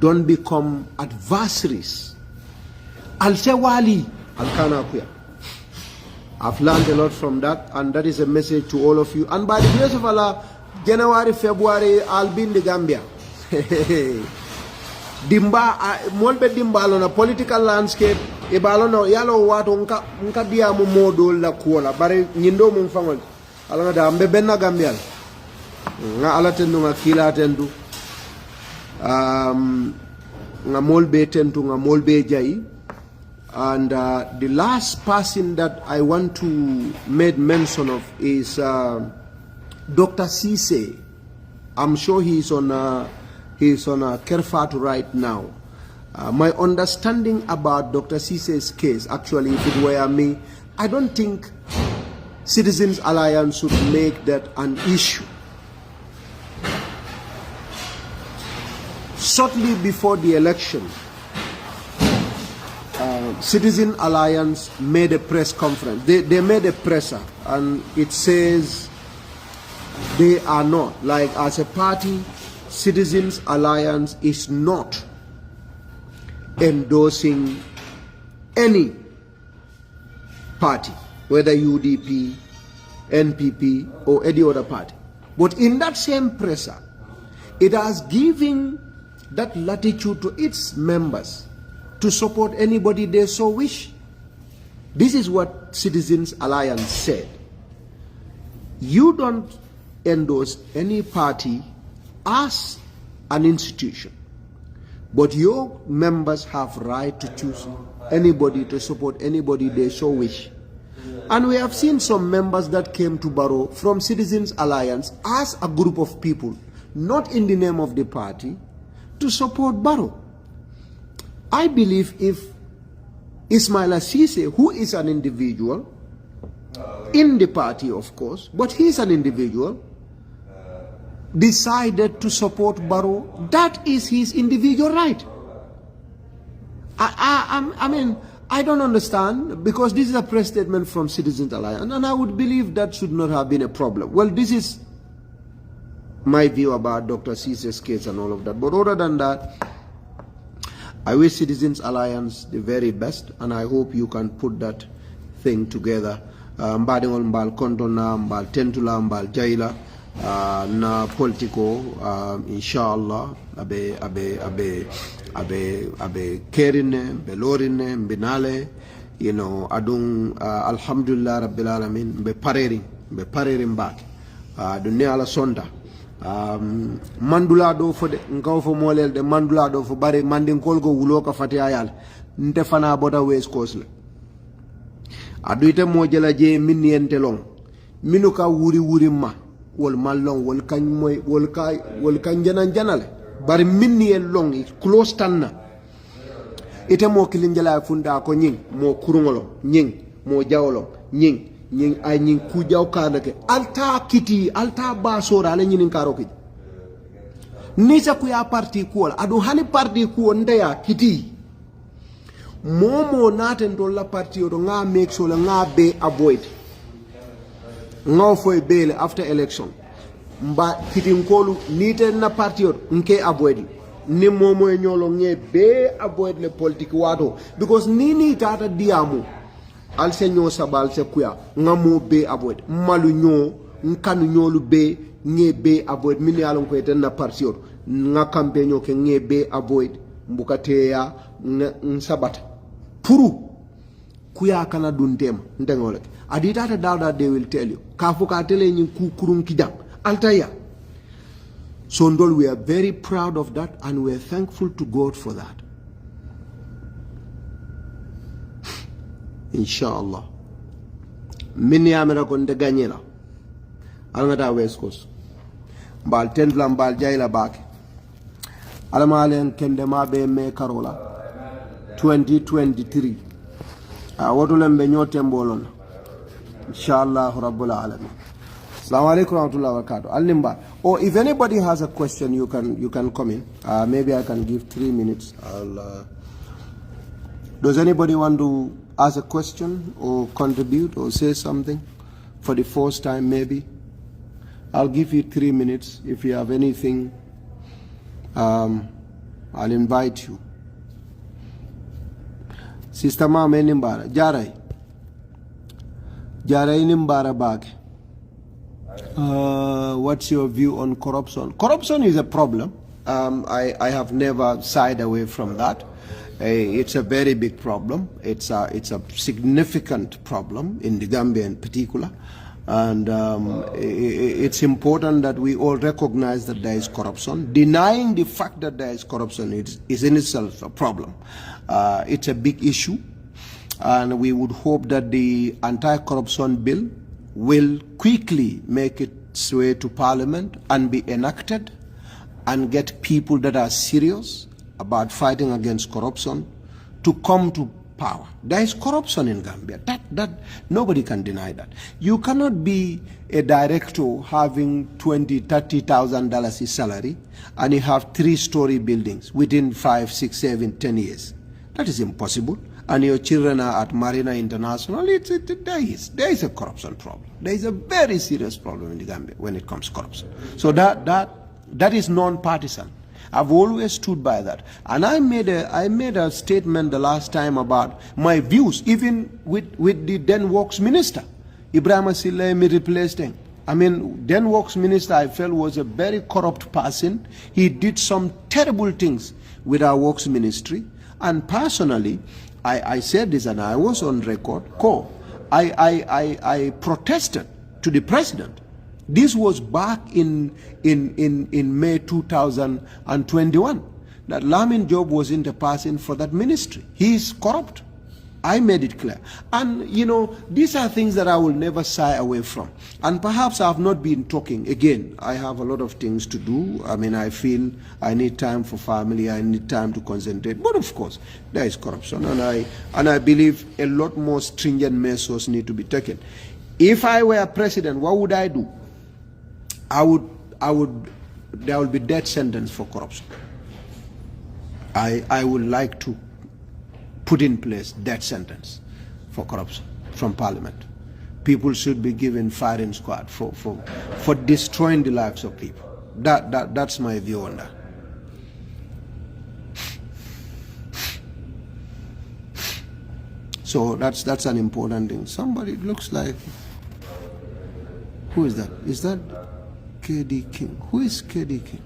Don't become adversaries. Alse wali. Alkana kuya. I've learned a lot from that, and that is a message to all of you. And by the grace of Allah, January, February, I'll be in the Gambia. Dimba, molbe dimba alona political landscape. Ibalono yalo watu nka dia mu modo la kuola. Bare nyindo mu mfangol. Alona da ambe benna Gambia. Nga alatendu nga kila atendu. Nga molbe tentu nga molbe jai. And the last person that I want to make mention of is Dr. Cisse. I'm sure he's on Kerfat right now. My understanding about Dr. Cisse's case, actually, if it were me, I don't think Citizens Alliance should make that an issue. Shortly before the election, Citizen Alliance made a press conference. They made a presser, and it says they are not, like as a party, Citizens Alliance is not endorsing any party, whether UDP NPP, or any other party. But in that same pressure, it has given that latitude to its members to support anybody they so wish. This is what Citizens Alliance said. You don't endorse any party as an institution, but your members have right to choose anybody to support anybody they so wish. And we have seen some members that came to Barrow from Citizens Alliance as a group of people, not in the name of the party, to support Barrow. I believe if Ismaila Ceesay, who is an individual, in the party of course, but he's an individual, decided to support Barrow, that is his individual right. I mean, I don't understand, because this is a press statement from Citizens Alliance, and I would believe that should not have been a problem. Well, this is my view about Dr. Ceesay's case and all of that. But other than that, I wish Citizens Alliance the very best, and I hope you can put that thing together. Mbadingol mbal kontona mbal tentula mbal jaila na politiko inshallah abe kerine belorine mbinale, you know, adung alhamdulillah rabbil alamin be parerin back dunya ala sonda mandula do fo de ngaw fo molel de mandula do fo bare mandin kolgo wulo ka fati ayal nte fana bota west coast la aduite mo jela je min yente long minu ka wuri ma wol mallong wol kan moy wol kan janale bari min yen long close tanna ite mo kilin jela funda ko nying mo kurungolo nying mo jawlo nying ay nying ku jaw kanake alta kiti alta basora ala nyinin karoki nisa ku ya parti ko adu hani parti ko ndeya kiti momo naten do la parti o nga make sure nga be avoid nga foy bele after election mba kiti nkolu nite na parti o nke avoid ni momo e nyolo nge be avoid le politique wato because nini tata diamu al senyo sabal se kuya ngamo be avoid malu nyo nkanu nyolu be nge be avoid mini alon ko eten na parti o nga campaign ke nge be avoid mbukate ya sabata puru kuya kana duntem ndengole adita dawda they will tell you kafuka tele nyi kukurun kijam altaya. So Ndol, we are very proud of that, and we are thankful to God for that. Inshallah. Mini amera konde ganyela. Alangata West Coast. Mbal tendla mbal jaila baki. Alamalen kende mabe me karola. 2023. Watulembe nyote mbolona. Inshallah Rabbul Alamin. Assalamu alaikum warahmatullahi wabarakatuh. Al-Nimba. Or if anybody has a question, you can come in. Maybe I can give 3 minutes. Does anybody want to ask a question or contribute or say something for the first time maybe? I'll give you 3 minutes. If you have anything, I'll invite you. Sister Mama Nimbara. Jarai Nimbara back. What's your view on corruption? Corruption is a problem. I have never shied away from that. It's a very big problem. It's a significant problem in the Gambia in particular. And it's important that we all recognize that there is corruption. Denying the fact that there is corruption is in itself a problem. It's a big issue. And we would hope that the anti-corruption bill will quickly make its way to Parliament and be enacted and get people that are serious about fighting against corruption to come to power. There is corruption in Gambia. That nobody can deny that. You cannot be a director having $20,000, $30,000 salary and you have 3-story buildings within 5, 6, 7, 10 years. That is impossible. And your children are at Marina International. There is a corruption problem. There is a very serious problem in the Gambia when it comes to corruption. So that is non-partisan. I've always stood by that. And I made a statement the last time about my views, even with the then Works Minister. Ibrahim Silemi replaced him. I mean, then Works Minister, I felt, was a very corrupt person. He did some terrible things with our Works Ministry. And personally, I said this, and I was on record, I protested to the president. This was back in May 2021, that Lamin Job wasn't the person for that ministry. He is corrupt. I made it clear. And, you know, these are things that I will never shy away from. And perhaps I have not been talking. Again, I have a lot of things to do. I mean, I feel I need time for family. I need time to concentrate. But of course, there is corruption. And I believe a lot more stringent measures need to be taken. If I were president, what would I do? There would be death sentence for corruption. I would like to put in place death sentence for corruption from Parliament. People should be given firing squad for destroying the lives of people. That's my view on that. So that's an important thing. Somebody looks like, who is that? Is that KD King? Who is KD King?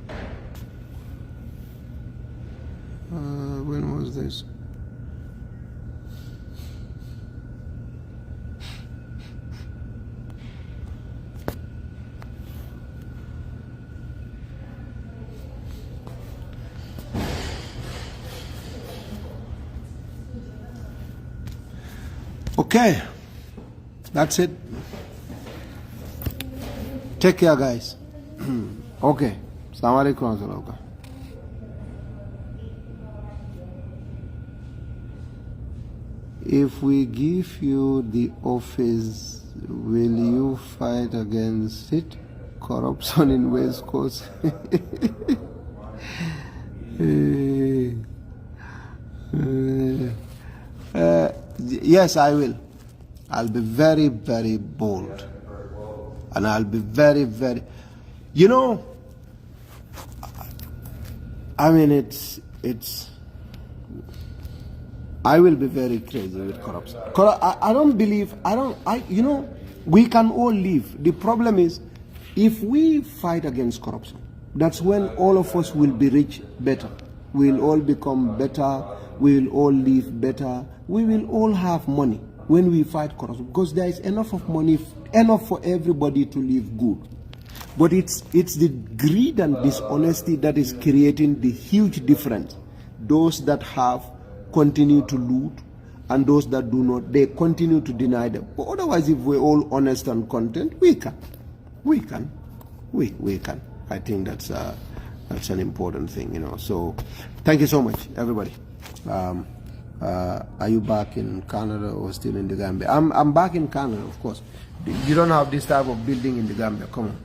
When was this? Okay, that's it. Take care, guys. Okay. Assalamu alaikum. If we give you the office, will you fight against it? Corruption in West Coast. Yes, I will. I'll be very, very bold. And I'll be very, very, you know, I mean, I will be very crazy with corruption. I don't believe, you know, we can all live. The problem is, if we fight against corruption, that's when all of us will be rich better. We'll all become better. We'll all live better. We will all have money when we fight corruption, because there is enough of money, enough for everybody to live good. But it's the greed and dishonesty that is creating the huge difference. Those that have continue to loot, and those that do not, they continue to deny them. But otherwise, if we're all honest and content, we can. I think that's an important thing, you know. So, thank you so much, everybody. Are you back in Canada or still in the Gambia? I'm back in Canada, of course. You don't have this type of building in the Gambia. Come on,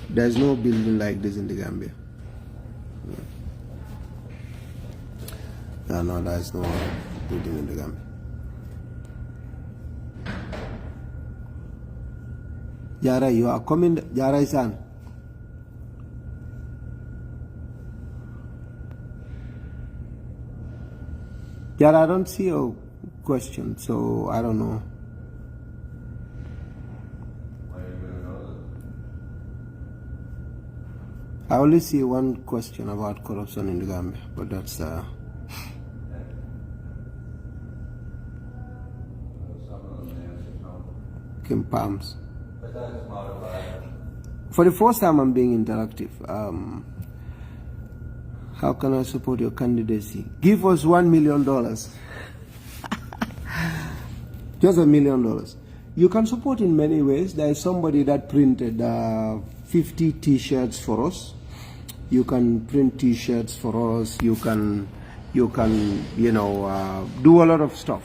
there's no building like this in the Gambia. No, there's no building in the Gambia. Yara, you are coming. Yara-san. Yara, I don't see your question, so I don't know. I only see one question about corruption in the Gambia, but that's Kim Palms. For the first time, I'm being interactive. How can I support your candidacy? Give us $1 million. Just $1 million. You can support in many ways. There is somebody that printed 50 t-shirts for us. You can print t-shirts for us. You can you know, do a lot of stuff.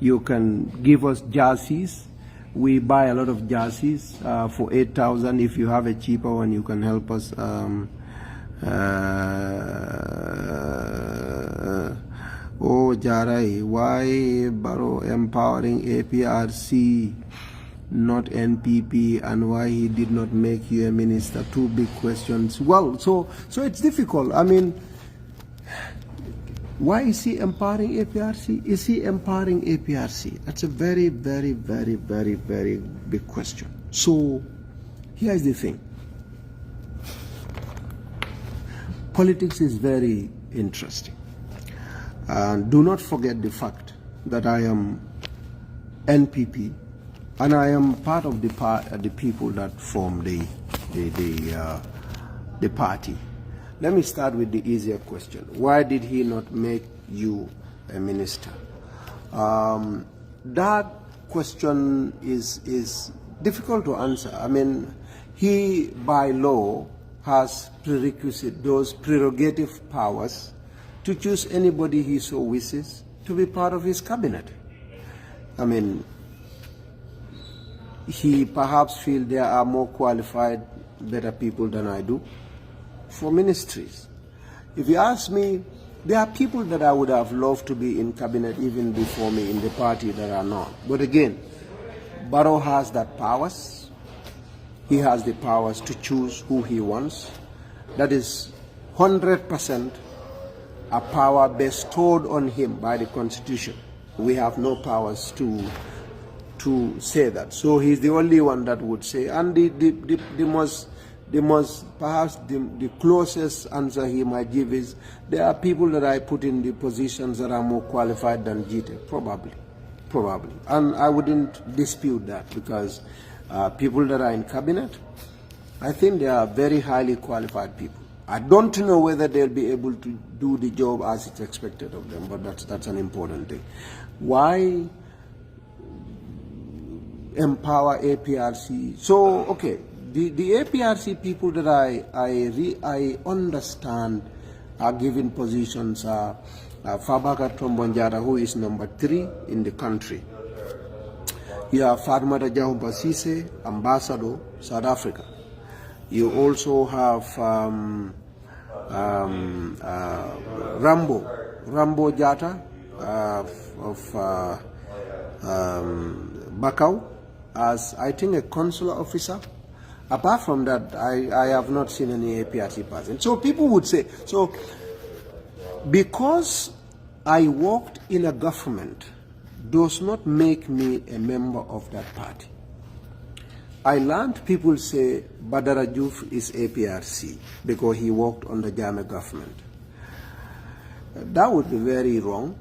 You can give us jerseys. We buy a lot of jerseys for $8,000. If you have a cheaper one, you can help us. Oh, Jarai, why Barrow empowering APRC, not NPP, and why he did not make you a minister? Two big questions. Well, so it's difficult. I mean, Why is he empowering APRC? Is he empowering APRC? That's a very, very, very, very, very big question. So here's the thing. Politics is very interesting. And do not forget the fact that I am NPP and I am part of the people that form the party. Let me start with the easier question. Why did he not make you a minister? That question is difficult to answer. I mean, he by law has those prerogative powers to choose anybody he so wishes to be part of his cabinet. I mean, he perhaps feels there are more qualified, better people than I do for ministries. If you ask me, there are people that I would have loved to be in cabinet even before me in the party that are not. But again, Barrow has that powers. He has the powers to choose who he wants. That is 100% a power bestowed on him by the Constitution. We have no powers to say that. So he's the only one that would say. And perhaps the closest answer he might give is, there are people that I put in the positions that are more qualified than gitteh, probably. And I wouldn't dispute that, because people that are in cabinet, I think they are very highly qualified people. I don't know whether they'll be able to do the job as it's expected of them, but that's an important thing. Why empower APRC? So, okay, the APRC people that I understand are given positions are Fabaka Tombonjara, who is number 3 in the country. You have Fatmata Jahumpa Sise, Ambassador, South Africa. You also have Rambo Jata of Bakau as, I think, a consular officer. Apart from that, I have not seen any APRC person. So people would say, so because I worked in a government does not make me a member of that party. I learned people say Badara Juf is APRC because he worked on the Jammeh government. That would be very wrong.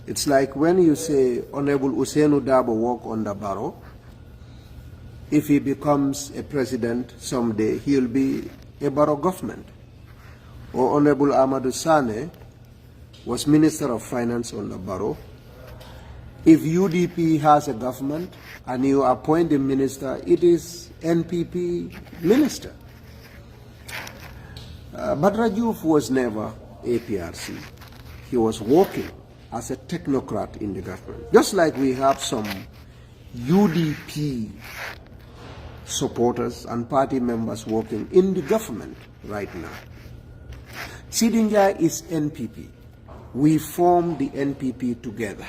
It's like when you say Honorable Usainu Dabo worked on the Barrow. If he becomes a president someday, he'll be a Barrow government. Or Honorable Amadou Sane was Minister of Finance on the Barrow. If UDP has a government and you appoint a minister, it is NPP minister. But Rajuf was never APRC. He was working as a technocrat in the government. Just like we have some UDP supporters and party members working in the government right now. Sidinja is NPP. We formed the NPP together.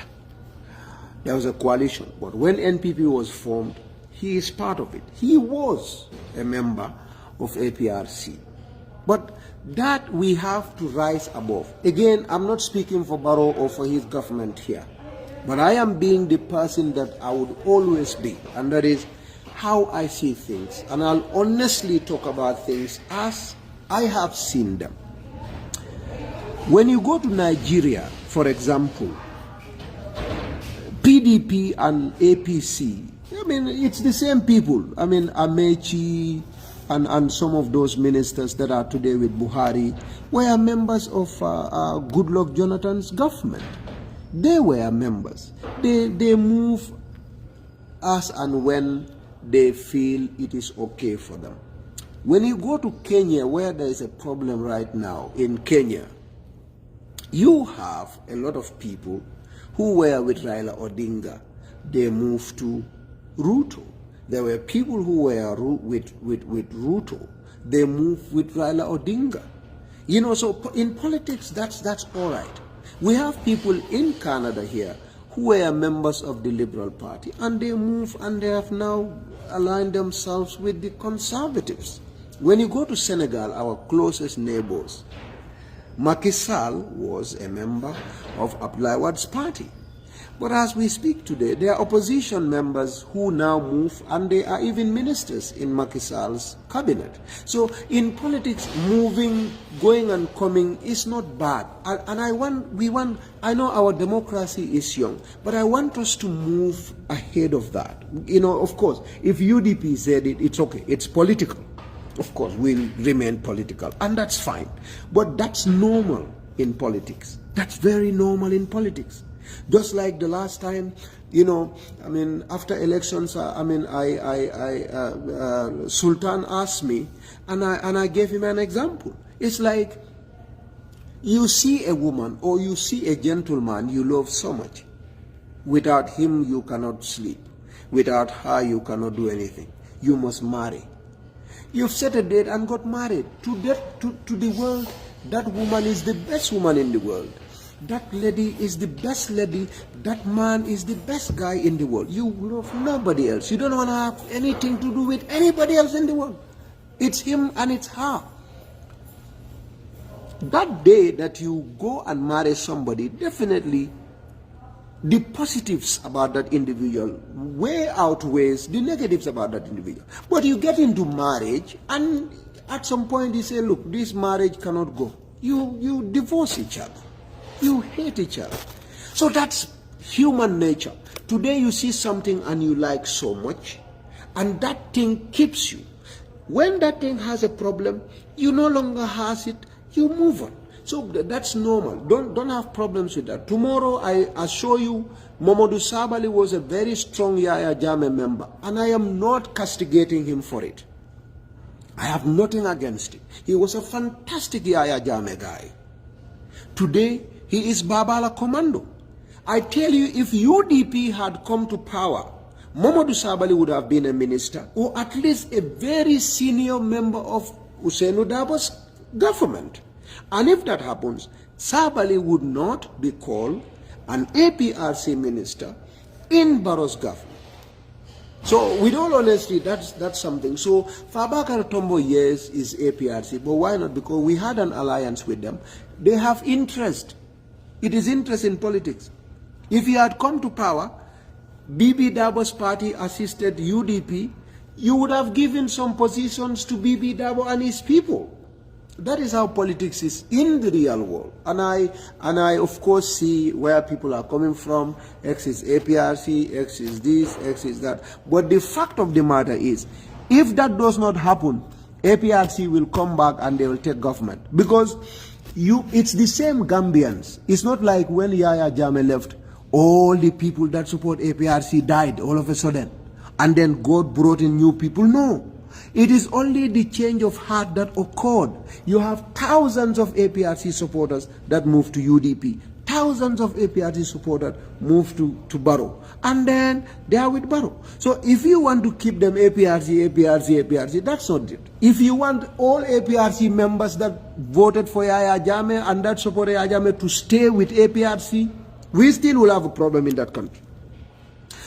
There was a coalition, but when NPP was formed, he is part of it. He was a member of APRC. But that we have to rise above. Again, I'm not speaking for Barrow or for his government here, but I am being the person that I would always be, and that is how I see things. And I'll honestly talk about things as I have seen them. When you go to Nigeria, for example, PDP and APC, I mean, it's the same people. I mean, Amechi and some of those ministers that are today with Buhari were members of Goodluck Jonathan's government. They were members. They move as and when they feel it is okay for them. When you go to Kenya, where there is a problem right now in Kenya, you have a lot of people who were with Raila Odinga. They moved to Ruto. There were people who were with Ruto. They moved with Raila Odinga. You know, so in politics, that's all right. We have people in Canada here who were members of the Liberal Party, and they move and they have now aligned themselves with the Conservatives. When you go to Senegal, our closest neighbors, Macky Sall was a member of Abdoulaye Wade's party. But as we speak today, there are opposition members who now move, and they are even ministers in Macky Sall's cabinet. So in politics, moving, going and coming is not bad. And I know our democracy is young, but I want us to move ahead of that. You know, of course, if UDP said it, it's okay. It's political. Of course, we'll remain political, and that's fine. But that's normal in politics. That's very normal in politics. Just like the last time, you know, I mean, after elections, Sultan asked me, and I gave him an example. It's like you see a woman or you see a gentleman you love so much. Without him, you cannot sleep. Without her, you cannot do anything. You must marry. You've set a date and got married. To the world, that woman is the best woman in the world. That lady is the best lady. That man is the best guy in the world. You love nobody else. You don't want to have anything to do with anybody else in the world. It's him and it's her. That day that you go and marry somebody, definitely the positives about that individual way outweighs the negatives about that individual. But you get into marriage, and at some point you say, look, this marriage cannot go. You divorce each other. You hate each other. So that's human nature. Today you see something and you like so much, and that thing keeps you. When that thing has a problem, you no longer has it, you move on. So that's normal. Don't have problems with that. Tomorrow I assure you, Mamadou Sabali was a very strong Yaya Jammeh member, and I am not castigating him for it. I have nothing against it. He was a fantastic Yaya Jammeh guy. Today, he is Babala Commando. I tell you, if UDP had come to power, Mamadou Sabali would have been a minister, or at least a very senior member of Ousainou Darboe's government. And if that happens, Sabali would not be called an APRC minister in Barrow's government. So with all honesty, that's something. So Fabakary Tombong, yes, is APRC, but why not? Because we had an alliance with them. They have interest. It is interest in politics. If he had come to power, BB Darboe's party assisted UDP, you would have given some positions to BB Darboe and his people. That is how politics is in the real world. And I of course see where people are coming from. X is APRC, X is this, X is that. But the fact of the matter is, if that does not happen, APRC will come back and they will take government. Because it's the same Gambians. It's not like when Yaya Jammeh left, all the people that support APRC died all of a sudden, and then God brought in new people. No. It is only the change of heart that occurred. You have thousands of APRC supporters that moved to UDP. Thousands of APRC supporters moved to Barrow. And then they are with Barrow. So if you want to keep them APRC, that's not it. If you want all APRC members that voted for Yaya Jammeh and that support Yaya Jammeh to stay with APRC, we still will have a problem in that country.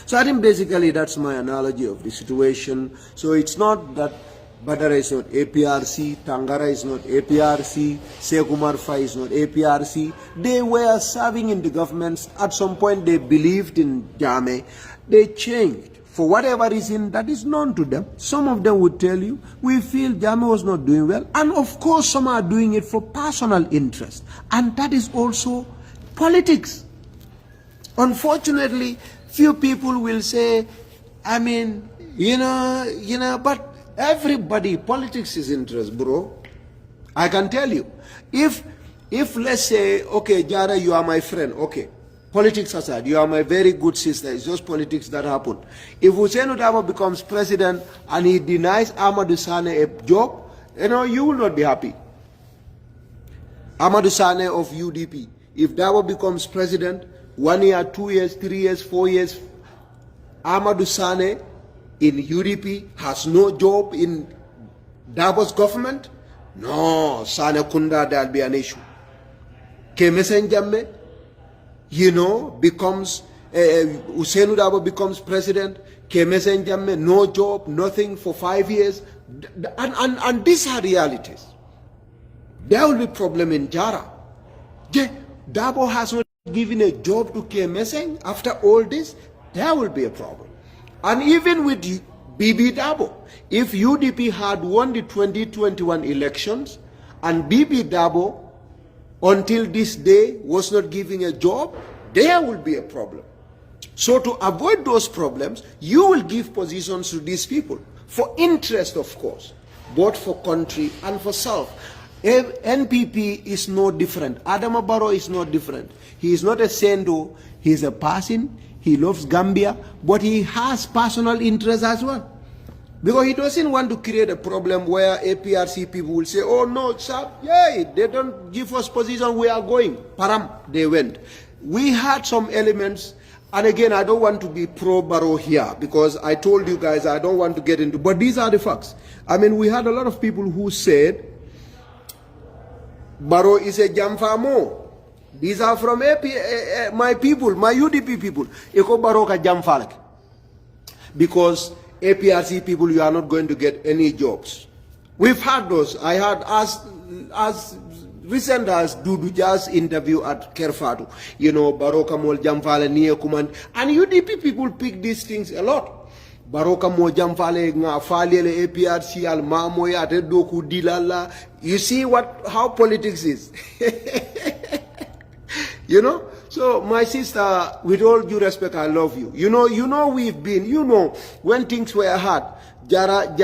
So I think basically that's my analogy of the situation. So it's not that Badara is not APRC, Tangara is not APRC, Sekumar Fai is not APRC. They were serving in the governments. At some point they believed in Jammeh. They changed. For whatever reason that is known to them. Some of them would tell you, we feel Jammeh was not doing well. And of course some are doing it for personal interest. And that is also politics. Unfortunately, few people will say, I mean, you know, but everybody, politics is interest, bro. I can tell you. If let's say, okay, Jara, you are my friend, okay. Politics aside, you are my very good sister. It's just politics that happen. If Ousainou Darboe becomes president and he denies Amadou Sane a job, you know, you will not be happy. Amadou Sane of UDP. If Darboe becomes president, 1 year, 2 years, 3 years, 4 years, Amadou Sane in UDP has no job in Darboe's government? No, Sane Kunda, there'll be an issue. Kemesen Jammeh, you know, becomes, Ousainou Darboe becomes president, Kemesen Jammeh, no job, nothing for 5 years. And these are realities. There will be problem in Jara. Dabo has not given a job to KMSN after all this, there will be a problem. And even with BB Dabo, if UDP had won the 2021 elections and BB Dabo until this day was not giving a job, there will be a problem. So to avoid those problems, you will give positions to these people for interest, of course, both for country and for self. NPP is no different. Adama Barrow is not different. He is not a sendo. He is a person. He loves Gambia, but he has personal interests as well. Because he doesn't want to create a problem where APRC people will say, oh no, sir, yay, they don't give us position, we are going. Param, they went. We had some elements, and again, I don't want to be pro-Barrow here, because I told you guys I don't want to get into, but these are the facts. I mean, we had a lot of people who said, Barrow is a Jamfamo. These are from my people, my UDP people. Eko Barrow ka Jamfalak. Because APRC people, you are not going to get any jobs. We've had those. I had as recent as Dudu Jazz interview at Kerfatu. You know, Baroka Mol Jamfale near command. And UDP people pick these things a lot. Baroka Mol Jamfale nga Falele APRC al Mamoya Redoku Dilala. You see how politics is. You know? So, my sister, with all due respect, I love you. You know we've been, when things were hard, Jara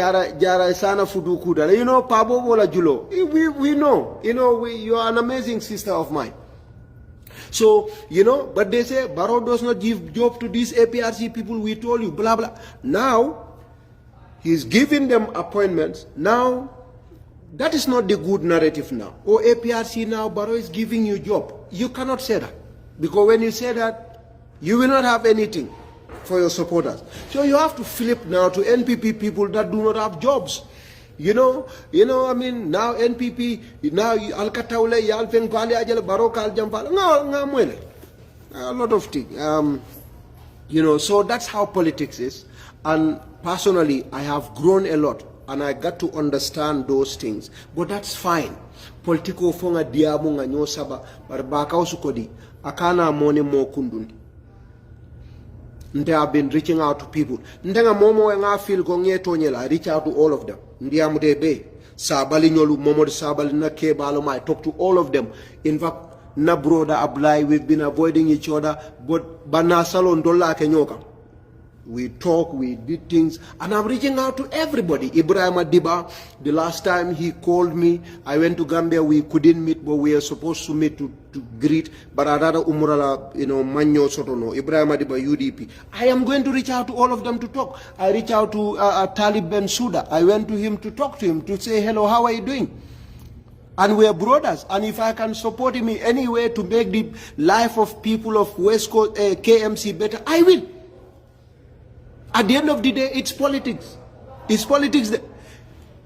Sana Fudu Kuda, Pabo Bola Julo. We know, you are an amazing sister of mine. So, but they say, Barrow does not give job to these APRC people, we told you, blah, blah. Now, he's giving them appointments. Now, that is not the good narrative now. Oh, APRC now, Barrow is giving you job. You cannot say that. Because when you say that, you will not have anything for your supporters. So you have to flip now to NPP people that do not have jobs. I mean, now NPP, now Al-Kataule, Yalfen Kwale Ajala, Baroka Al-Jamfala, no, a lot of things. So that's how politics is. And personally, I have grown a lot. And I got to understand those things. But that's fine. Politiko fonga diamu nga nyosaba, barbaka usukodi, akana mone mo kunduni. Nde have been reaching out to people. Ndenga momo nga feel gonye tonyela, I reach out to all of them. Ndiamu debe, sabali nyolu, momo sabali na kebalo, I talk to all of them. In fact, na broda ablai, we've been avoiding each other, but banasalo ndola kenyoka. We talk, we did things, and I'm reaching out to everybody. Ibrahim Adiba, the last time he called me, I went to Gambia, we couldn't meet, but we were supposed to meet to greet, but Adada Umurala, Manyo Sotono, Ibrahim Adiba, UDP. I am going to reach out to all of them to talk. I reached out to Talib Ben Suda. I went to him to talk to him, to say, hello, how are you doing? And we are brothers, and if I can support him in any way to make the life of people of West Coast, KMC better, I will. At the end of the day, it's politics. It's politics.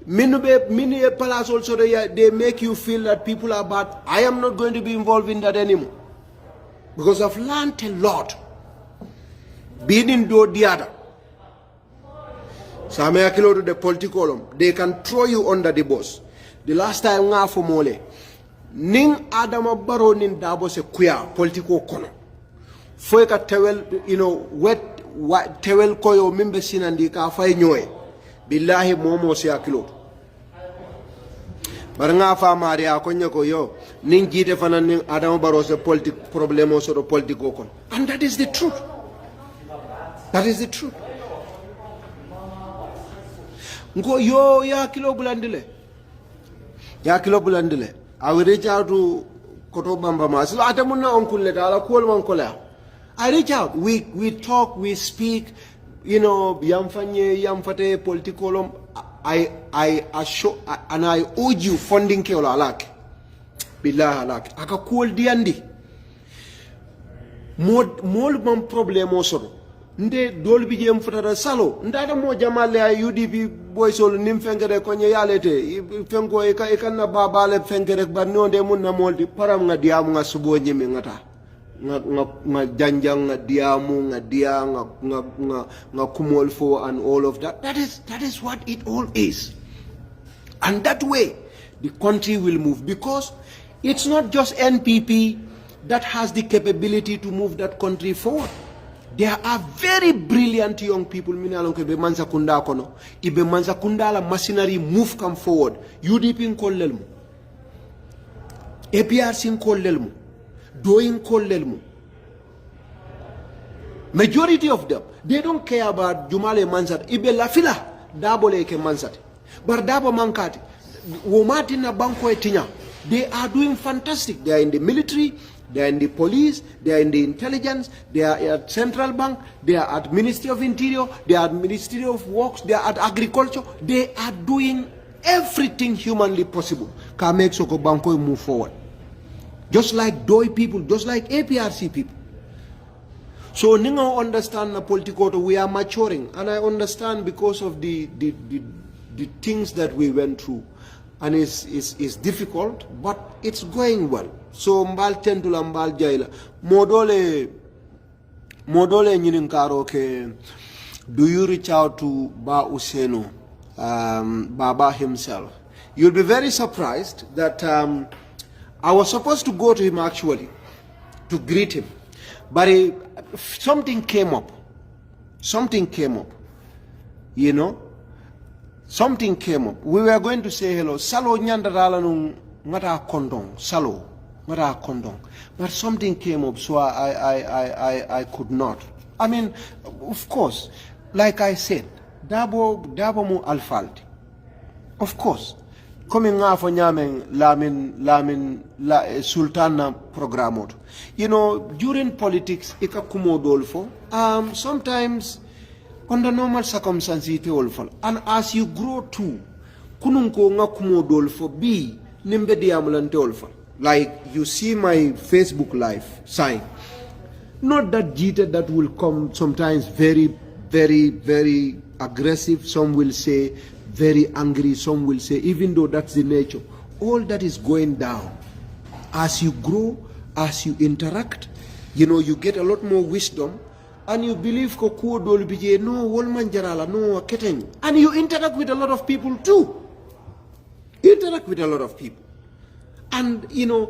Many palace also, they make you feel that people are bad. I am not going to be involved in that anymore. Because I've learned a lot. Being in the other. So I'm to the political. They can throw you under the bus. The last time nga for mole. Ning Adama Barrow nin dabo se kuya political kono. Foika tewel, wet tewel koyo mimbe sinandi ka fay nyoy billahi momo si akilo bar nga fa mari akonya ko yo ning jite fanan ning Adama Barrow se politique problème so do politique kon, and that is the truth. That is the truth. Ngo yo ya kilo bulandile I will reach out to Koto Bamba Mas atamuna on kulle dala kol man kola. I reach out, we talk, we speak, yamfate politicolum. I assure, and I owe you funding ke ola alak. Billah alak. Aka cool diandi. Mol bam problemo soro. Nde dolbi jem futara salo. Ndada mo jamale UDP boy solo nim fengere konye yalete. Fengo eka na babale fengere barno de mun na moldi param nga diamu nga subo nyime ngata. Nga janjang nga diamu nga dia nga kumolfo and all of that. That is what it all is. And that way the country will move, because It's not just NPP that has the capability to move that country forward. There are very brilliant young people ibe mansa kunda kono ibe mansa kunda la machinery move come forward. UDP nkollelmu, APRC nkollelmu, doing nkollelmu. Majority of them, they don't care about Jumale Mansat. Ibe la fila dabole ke Mansat. But dabo mankati womati na banko etinya. They are doing fantastic. They are in the military, they are in the police, they are in the intelligence, they are at Central Bank, they are at Ministry of Interior, they are at Ministry of Works, they are at Agriculture. They are doing everything humanly possible can make Soko Banko move forward. Just like DOI people, just like APRC people. So Ningo understand the political, we are maturing, and I understand because of the things that we went through. And it's difficult, but it's going well. So mbal tendula mbal jaila. Modole nyininkaro ke. Do you reach out to Ba Usenu, Baba himself? You'll be very surprised that I was supposed to go to him actually to greet him, but something came up. Something came up, you know. Something came up. We were going to say hello. Salo nyandarala nung ngata kondong. Salo ngata kondong. But something came up, so I could not. I mean, of course, like I said, dabo mu alfalti. Of course, coming after nyameng lamin sultana programot. You know, during politics, ikakumo dolfo. Sometimes under normal circumstances, and as you grow too, kununko nga kumo dolfo bi nimbe diamulante olfo. Like you see my Facebook live sign. Not that gitteh that will come sometimes very, very, very aggressive. Some will say very angry. Some will say, even though that's the nature, all that is going down. As you grow, as you interact, you know, you get a lot more wisdom. And you believe no wolman jarala no keteng, and you interact with a lot of people too. You interact with a lot of people, and it's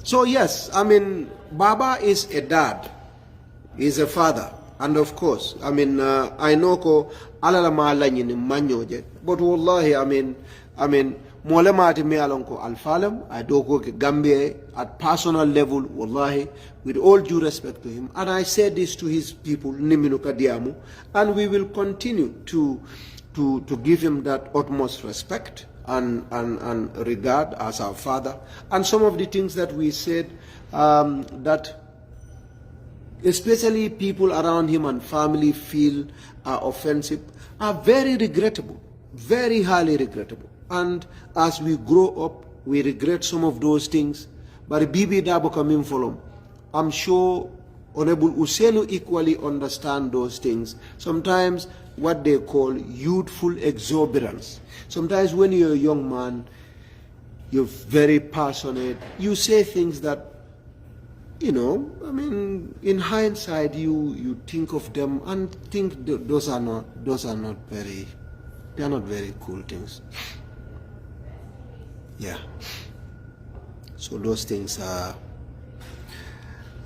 so yes, I mean Baba is a dad, is a father, and of course I mean I know ko alala malanyi ni manyoje, but wallahi I mean Molemati me alonko alfalem, I do go Gambia at personal level, wallahi, with all due respect to him. And I said this to his people, Niminuka Diamu, and we will continue to give him that utmost respect and regard as our father. And some of the things that we said that especially people around him and family feel are offensive are very regrettable, very highly regrettable. And as we grow up, we regret some of those things. But Bibi Dabo coming from, I'm sure Honorable Usenu equally understand those things. Sometimes what they call youthful exuberance. Sometimes when you're a young man, you're very passionate. You say things that, you know, I mean, in hindsight, you think of them and think those are not very cool things. Yeah. So those things are,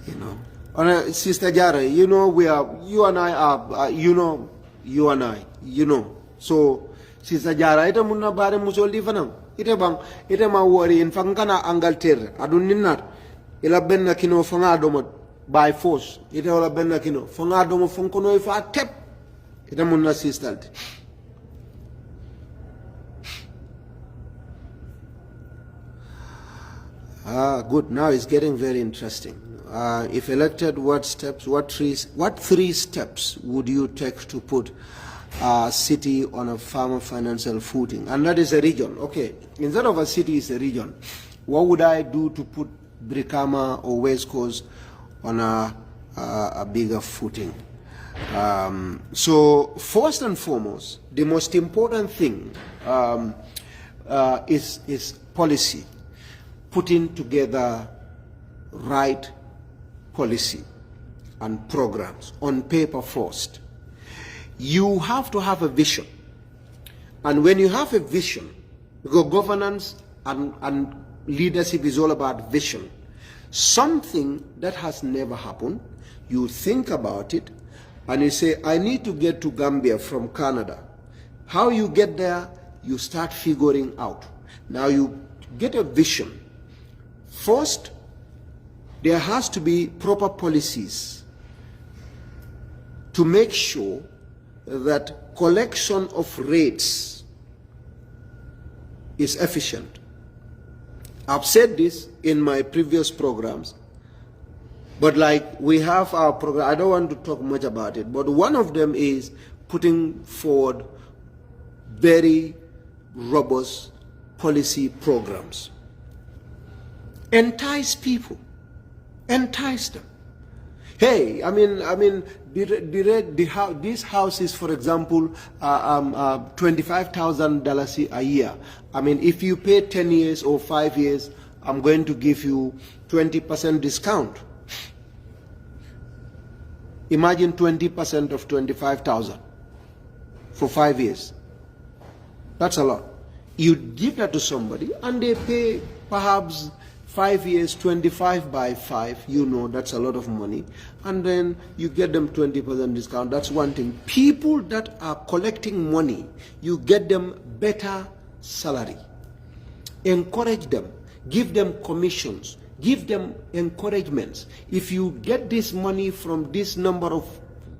you know. Sister Jara, you know, you and I are, you and I. So, Sister Jara, ita muna bare musoldi fanang. Ita ma worry in fangkana angalter. Adun ninat. Ila benna kino fanga domot by force. Ita ola benna kino. Fanga domot fangkono ifa tep. Ita muna sister. Good. Now it's getting very interesting. If elected, what three steps would you take to put a city on a firmer financial footing? And that is a region. Okay. Instead of a city, it's a region. What would I do to put Brikama or West Coast on a bigger footing? So first and foremost, the most important thing is policy. Putting together right policy and programs on paper first. You have to have a vision. And when you have a vision, Because governance and leadership is all about vision. Something that has never happened, you think about it, and you say, I need to get to Gambia from Canada. How you get there, you start figuring out. Now you get a vision. First, there has to be proper policies to make sure that collection of rates is efficient. I've said this in my previous programs, but like we have our program, I don't want to talk much about it, but one of them is putting forward very robust policy programs. Entice people, entice them. Hey, these houses, for example, $25,000 a year. I mean, if you pay 10 years or 5 years, I'm going to give you 20% discount. Imagine 20% of 25,000 for 5 years. That's a lot. You give that to somebody and they pay perhaps 5 years, 25 by 5, you know that's a lot of money. And then you get them 20% discount, that's one thing. People that are collecting money, you get them better salary. Encourage them, give them commissions, give them encouragements. If you get this money from this number of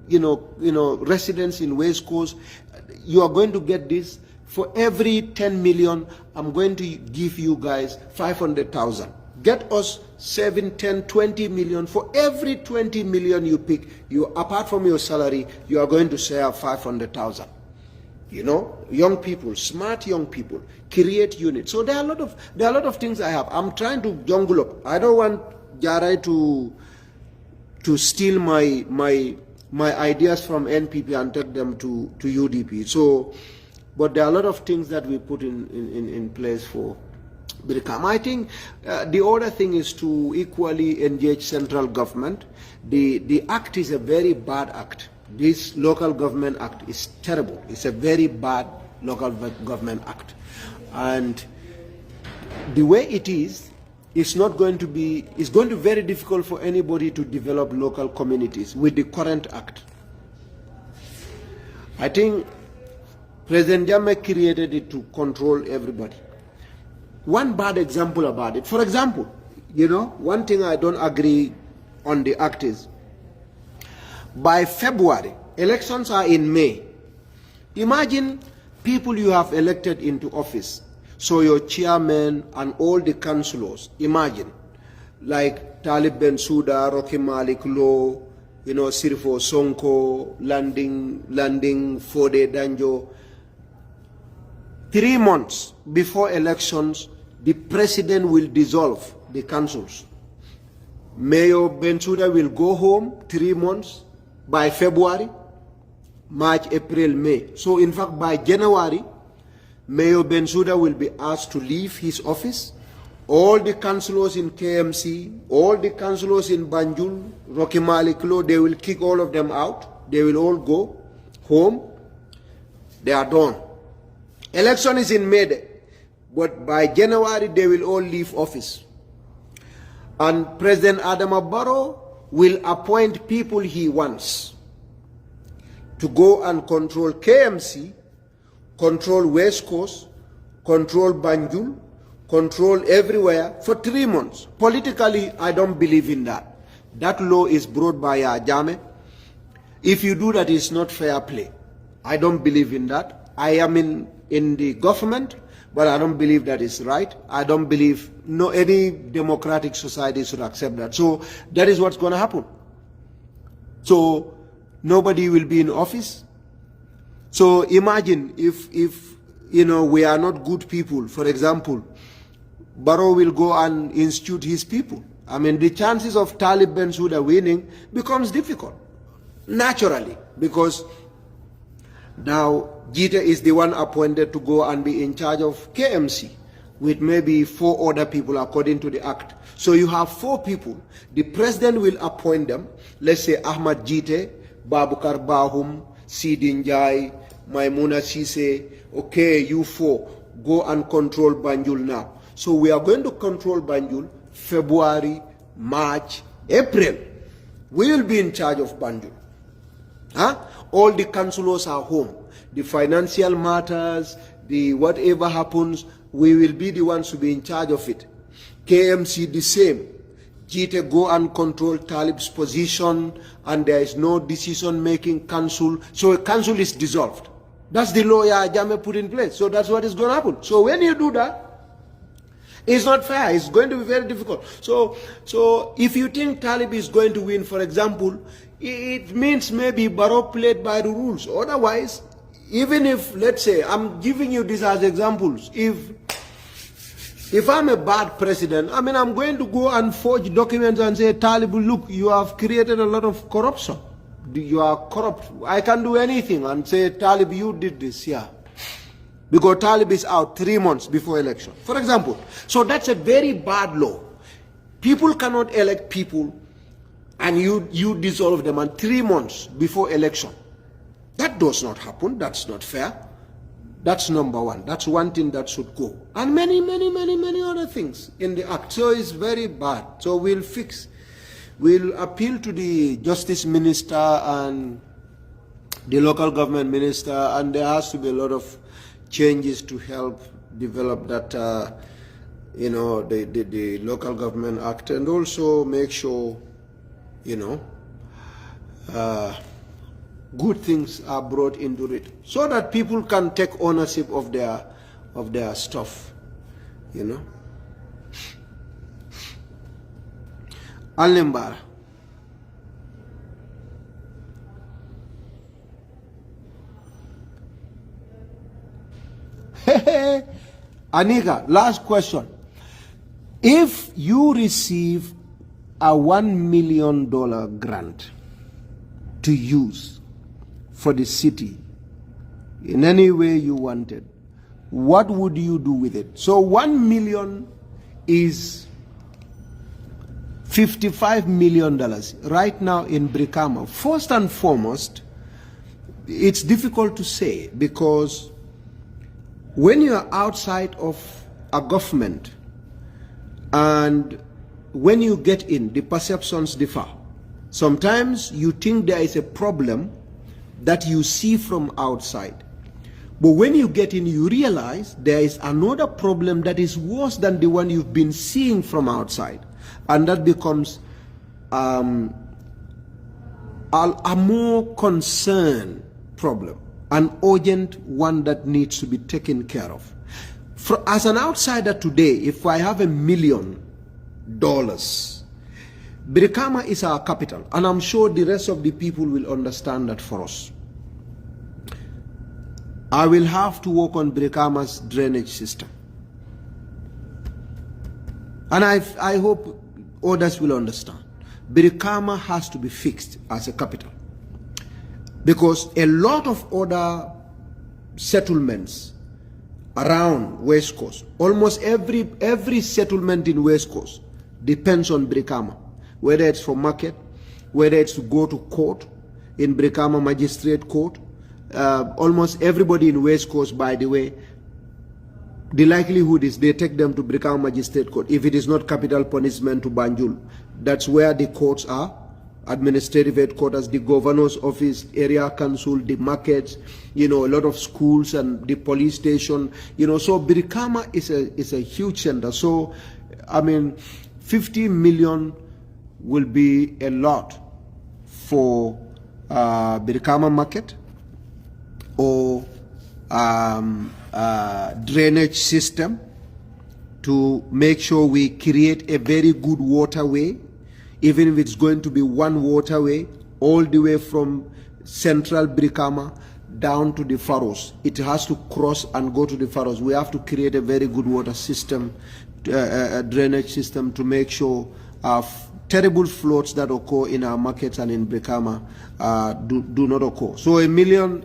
residents in West Coast, you are going to get this. For every 10 million, I'm going to give you guys 500,000. Get us 7, 10, 20 million. For every 20 million you pick, you apart from your salary, you are going to share 500,000. You know, young people, smart young people, create units. So there are a lot of things I have. I'm trying to jungle up. I don't want Jarai to steal my ideas from NPP and take them to UDP. So, but there are a lot of things that we put in place for Birkam. I think the other thing is to equally engage central government. The act is a very bad act. This local government act is terrible. It's a very bad local government act. And the way it is, it's going to be very difficult for anybody to develop local communities with the current act. I think President Jammeh created it to control everybody. One bad example about it, for example, one thing I don't agree on the act is, by February, elections are in May. Imagine people you have elected into office, so your chairman and all the councillors, imagine, like Talib Bensouda, Rocky Malik Law, Sirifo Sonko, Landing, Fode Danjo. 3 months before elections, the president will dissolve the councils. Mayor Bensouda will go home 3 months by February, March, April, May. So in fact, by January, Mayor Bensouda will be asked to leave his office. All the councillors in KMC, all the councillors in Banjul, Rocky Maliklo, they will kick all of them out. They will all go home. They are done. Election is in May, but by January, they will all leave office. And President Adama Barrow will appoint people he wants to go and control KMC, control West Coast, control Banjul, control everywhere for 3 months. Politically, I don't believe in that. That law is brought by Jammeh. If you do that, it's not fair play. I don't believe in that. I am in the government, but I don't believe that is right. I don't believe any democratic society should accept that. So that is what's going to happen. So nobody will be in office. So imagine if we are not good people. For example, Barrow will go and institute his people. I mean, the chances of Talib Bensouda winning becomes difficult, naturally, because now gitteh is the one appointed to go and be in charge of KMC with maybe 4 other people according to the act. So you have 4 people. The president will appoint them. Let's say Ahmed Gitteh, Babukar Bahum, Sidin Jai, Maimuna Sise. Okay, you 4. go and control Banjul now. So we are going to control Banjul February, March, April. We will be in charge of Banjul. Huh? All the councillors are home. The financial matters, the whatever happens, we will be the ones to be in charge of it. KMC the same. Gitteh go and control Talib's position, and there is no decision-making council. So a council is dissolved. That's the law Jame put in place. So that's what is going to happen. So when you do that, it's not fair. It's going to be very difficult. So if you think Talib is going to win, for example, it means maybe Barrow played by the rules. Otherwise, even if, let's say, I'm giving you this as examples, if I'm a bad president, I mean, I'm going to go and forge documents and say, Talib, look, you have created a lot of corruption. You are corrupt. I can do anything and say, Talib, you did this, yeah. Because Talib is out 3 months before election, for example. So that's a very bad law. People cannot elect people and you dissolve them and 3 months before election. That does not happen. That's not fair. That's number one. That's one thing that should go. And many other things in the act. So it's very bad. So we'll appeal to the justice minister and the local government minister, and there has to be a lot of changes to help develop that, the local government act, and also make sure, good things are brought into it, so that people can take ownership of their stuff, Alimbara. Anika, last question. If you receive a $1 million grant to use for the city in any way you wanted, what would you do with it? So 1 million is $55 million right now in Brikama. First and foremost, it's difficult to say, because when you are outside of a government and when you get in, the perceptions differ. Sometimes you think there is a problem that you see from outside. But when you get in, you realize there is another problem that is worse than the one you've been seeing from outside. And that becomes a more concerned problem, an urgent one that needs to be taken care of. As an outsider today, if I have $1 million, Brikama is our capital, and I'm sure the rest of the people will understand that for us. I will have to work on Brikama's drainage system. And I hope others will understand. Brikama has to be fixed as a capital, because a lot of other settlements around West Coast, almost every settlement in West Coast depends on Brikama, whether it's for market, whether it's to go to court in Brikama Magistrate Court. Almost everybody in West Coast, by the way, the likelihood is they take them to Brikama Magistrate Court. If it is not capital punishment, to Banjul. That's where the courts are, administrative headquarters, the governor's office, area council, the markets, a lot of schools and the police station, so Brikama is a huge center. So, I mean, 50 million will be a lot for Brikama market or drainage system to make sure we create a very good waterway, even if it's going to be one waterway all the way from central Brikama down to the Faroes. It has to cross and go to the Faroes. We have to create a very good water system, a drainage system, to make sure terrible floods that occur in our markets and in Brikama do not occur. So $1 million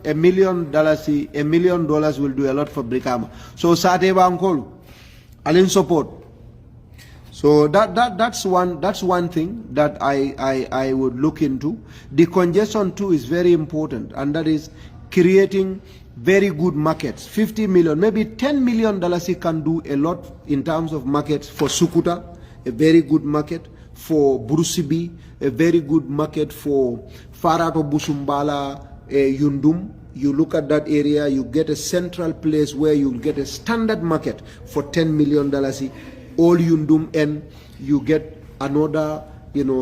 will do a lot for Brikama. So Sateba Ankol, Alin support. So that's one thing that I would look into. The congestion too is very important, and that is creating very good markets, 50 million, maybe $10 million can do a lot in terms of markets for Sukuta, a very good market, for Burusibi, a very good market for Farato Busumbala, Yundum. You look at that area, you get a central place where you'll get a standard market for $10 million. All Yundum, and you get another,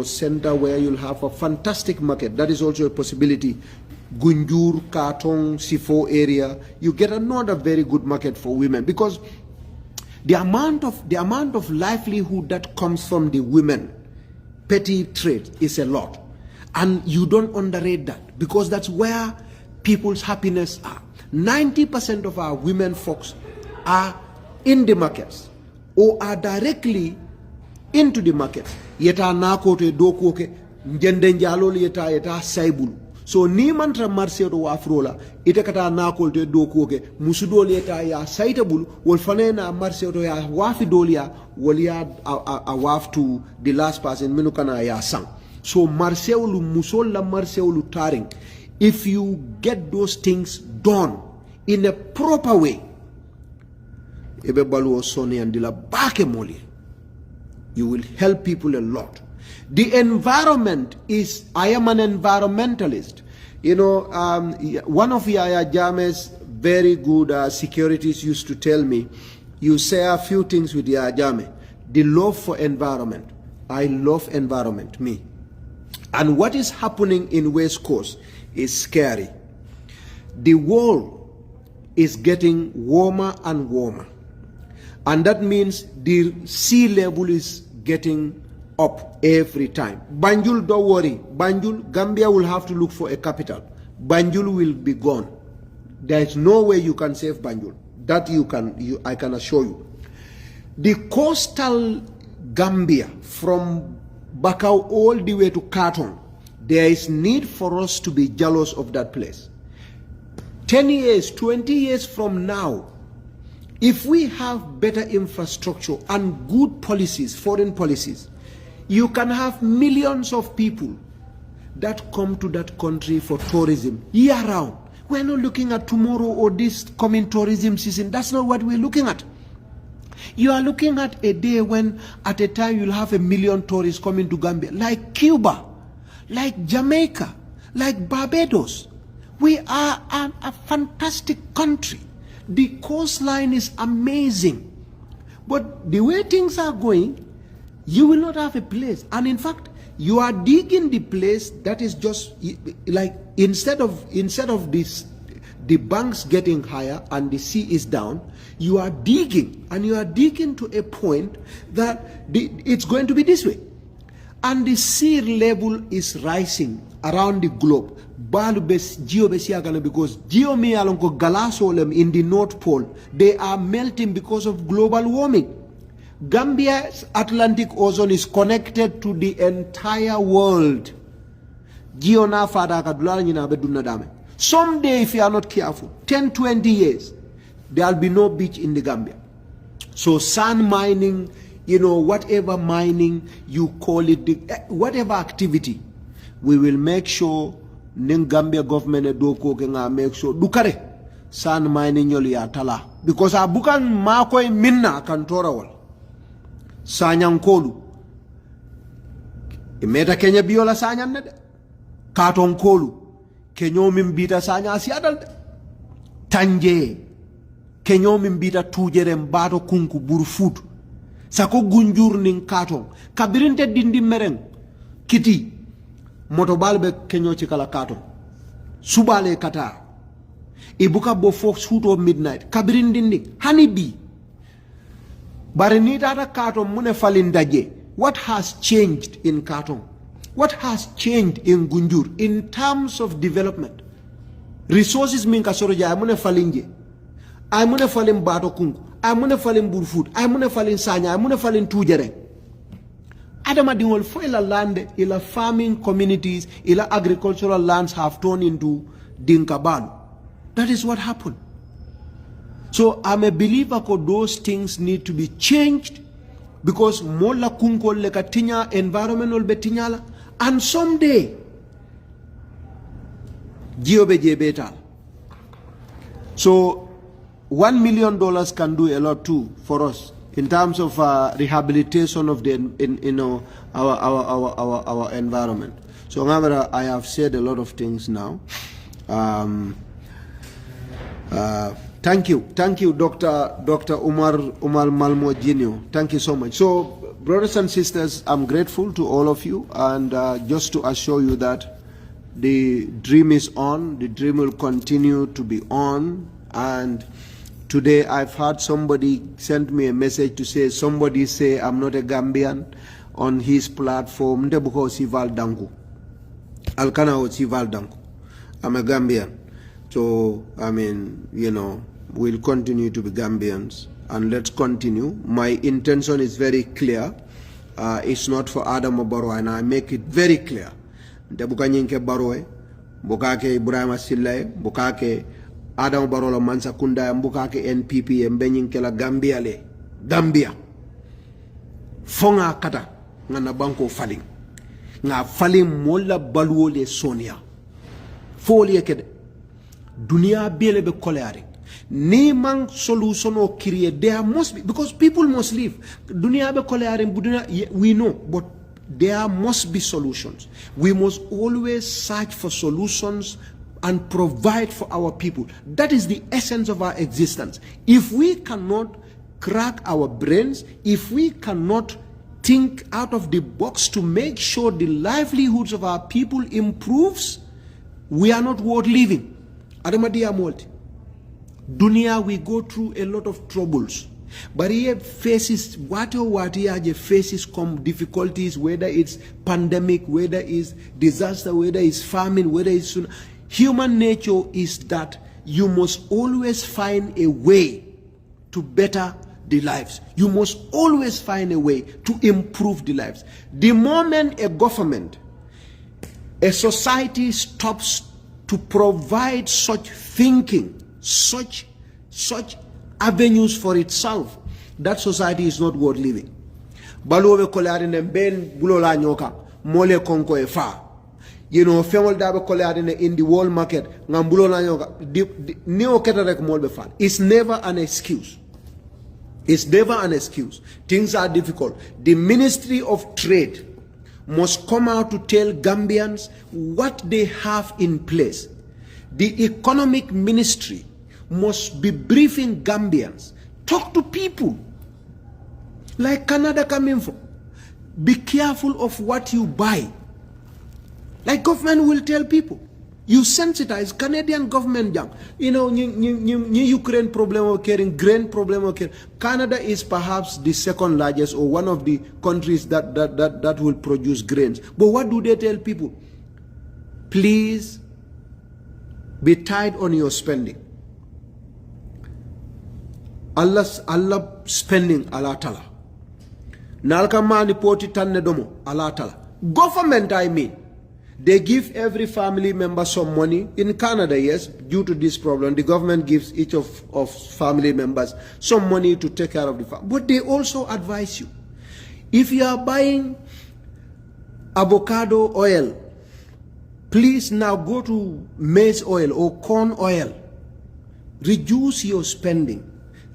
center where you'll have a fantastic market. That is also a possibility. Gunjur, Katong, Sifo area, you get another very good market for women, because the amount of livelihood that comes from the women, petty trade, is a lot. And you don't underrate that, because that's where people's happiness are. 90% of our women folks are in the markets or are directly into the markets. Yeta nakote dokoke njendenjalo yeta saibulu. So ni mantra marsero wa afrola ite kata nakote dokoke musudoli yeta ya saitable wol fanena marsero ya wafi dolia wolia a waf to the last person minukana ya sang. So marseulu musola marseulu taring. If you get those things done in a proper way, you will help people a lot. The environment is, I am an environmentalist. One of Yaya Jame's very good securities used to tell me, you say a few things with Yaya Jame. The love for environment. I love environment, me. And what is happening in West Coast is scary. The world is getting warmer and warmer, and that means the sea level is getting up every time. Banjul, don't worry. Banjul, Gambia will have to look for a capital. Banjul will be gone. There is no way you can save Banjul. That I can assure you. The coastal Gambia from Bakau all the way to Katong, there is need for us to be jealous of that place. 10 years, 20 years from now, if we have better infrastructure and good policies, foreign policies, you can have millions of people that come to that country for tourism year round. We're not looking at tomorrow or this coming tourism season. That's not what we're looking at. You are looking at a day when at a time you'll have 1 million tourists coming to Gambia, like Cuba, like Jamaica, like Barbados. We are a fantastic country. The coastline is amazing. But the way things are going, you will not have a place. And in fact, you are digging the place that is just like, instead of this, the banks getting higher and the sea is down, you are digging, and you are digging to a point that it's going to be this way. And the sea level is rising around the globe. Because galasolem in the North Pole, they are melting because of global warming. Gambia's Atlantic ozone is connected to the entire world. Someday, if you are not careful, 10, 20 years, there will be no beach in the Gambia. So sand mining, whatever mining you call it, whatever activity, we will make sure Gambia government make sure dukare sand mining yoli atala, because abukan makoy minna kantorawal sanyankolu imeta Kenya biola sanyan de katon kolu kenyo mimbita sanya asiadal tanje kenyo mimbita tujere mbato kunku burfut sako gunjur nin katon kabirinte dindi mereng kiti motobalbe kenyo chikala katon subale kata ibuka bo fox huto midnight kabirin dindi honeybee barinita ta katon mune falindaje. What has changed in Katong? What has changed in Gunjur in terms of development? Resources minka soroja amune falinje, amune falin bato kungu, amune falin burfoot, amune falin sanya, amune falin tujere. Adama dingol for ila land, ila farming communities, ila agricultural lands have turned into dinkaban. That is what happened. So I'm a believer that those things need to be changed, because mola kunko le katinya environmental betinyala, and someday Giobe Jebetal. So $1 million can do a lot too for us in terms of rehabilitation of the our environment. So however, I have said a lot of things now. Thank you, Dr. Umar Malmo Jr. Thank you so much. So, brothers and sisters, I'm grateful to all of you, and just to assure you that the dream is on, the dream will continue to be on. And today I've had somebody send me a message to say, somebody say I'm not a Gambian on his platform, because he Valdanku. Alkana was Valdanku. I'm a Gambian. So, I mean, you know, we'll continue to be Gambians, and let's continue. My intention is very clear. It's not for Adam Barrow, and I make it very clear. Ndebuka nyinke Barrow, bukake Ibrahim Asilaye, bukake Adam Barrow la Mansa Kunda, bukake NPP, mbenyinke la Gambia le. Gambia. Fonga kata, ngana banko faling. Nga faling mola baluo le Sonia. Folie kede. Dunia bele be koleari. Ni mang solution or create. There must be, because people must live. Dunia be koleari, we know, but there must be solutions. We must always search for solutions and provide for our people. That is the essence of our existence. If we cannot crack our brains, if we cannot think out of the box to make sure the livelihoods of our people improves, we are not worth living. Dunia, we go through a lot of troubles. But here faces, faces come difficulties, whether it's pandemic, whether it's disaster, whether it's famine, whether it's... Human nature is that you must always find a way to better the lives. You must always find a way to improve the lives. The moment a government, a society stops to provide such thinking, such avenues for itself, that society is not worth living. Baluwe kolarine ben bulola nyoka mole konko e fa. You know, femol dabe kolarine in the world market ngambulola nyoka neo ketarek molbe fa. It's never an excuse. It's never an excuse. Things are difficult. The Ministry of Trade must come out to tell Gambians what they have in place. The Economic Ministry must be briefing Gambians. Talk to people. Like Canada coming from. Be careful of what you buy. Like government will tell people. You sensitize Canadian government young. You know, Ukraine problem occurring, grain problem occurring. Canada is perhaps the second largest or one of the countries that will produce grains. But what do they tell people? Please be tight on your spending. Allah spending Allah Ta'ala. Nalka mani poti tanne domo Allah Ta'ala. Government, I mean. They give every family member some money. In Canada, yes, due to this problem, the government gives each of family members some money to take care of the family. But they also advise you, if you are buying avocado oil, please now go to maize oil or corn oil. Reduce your spending.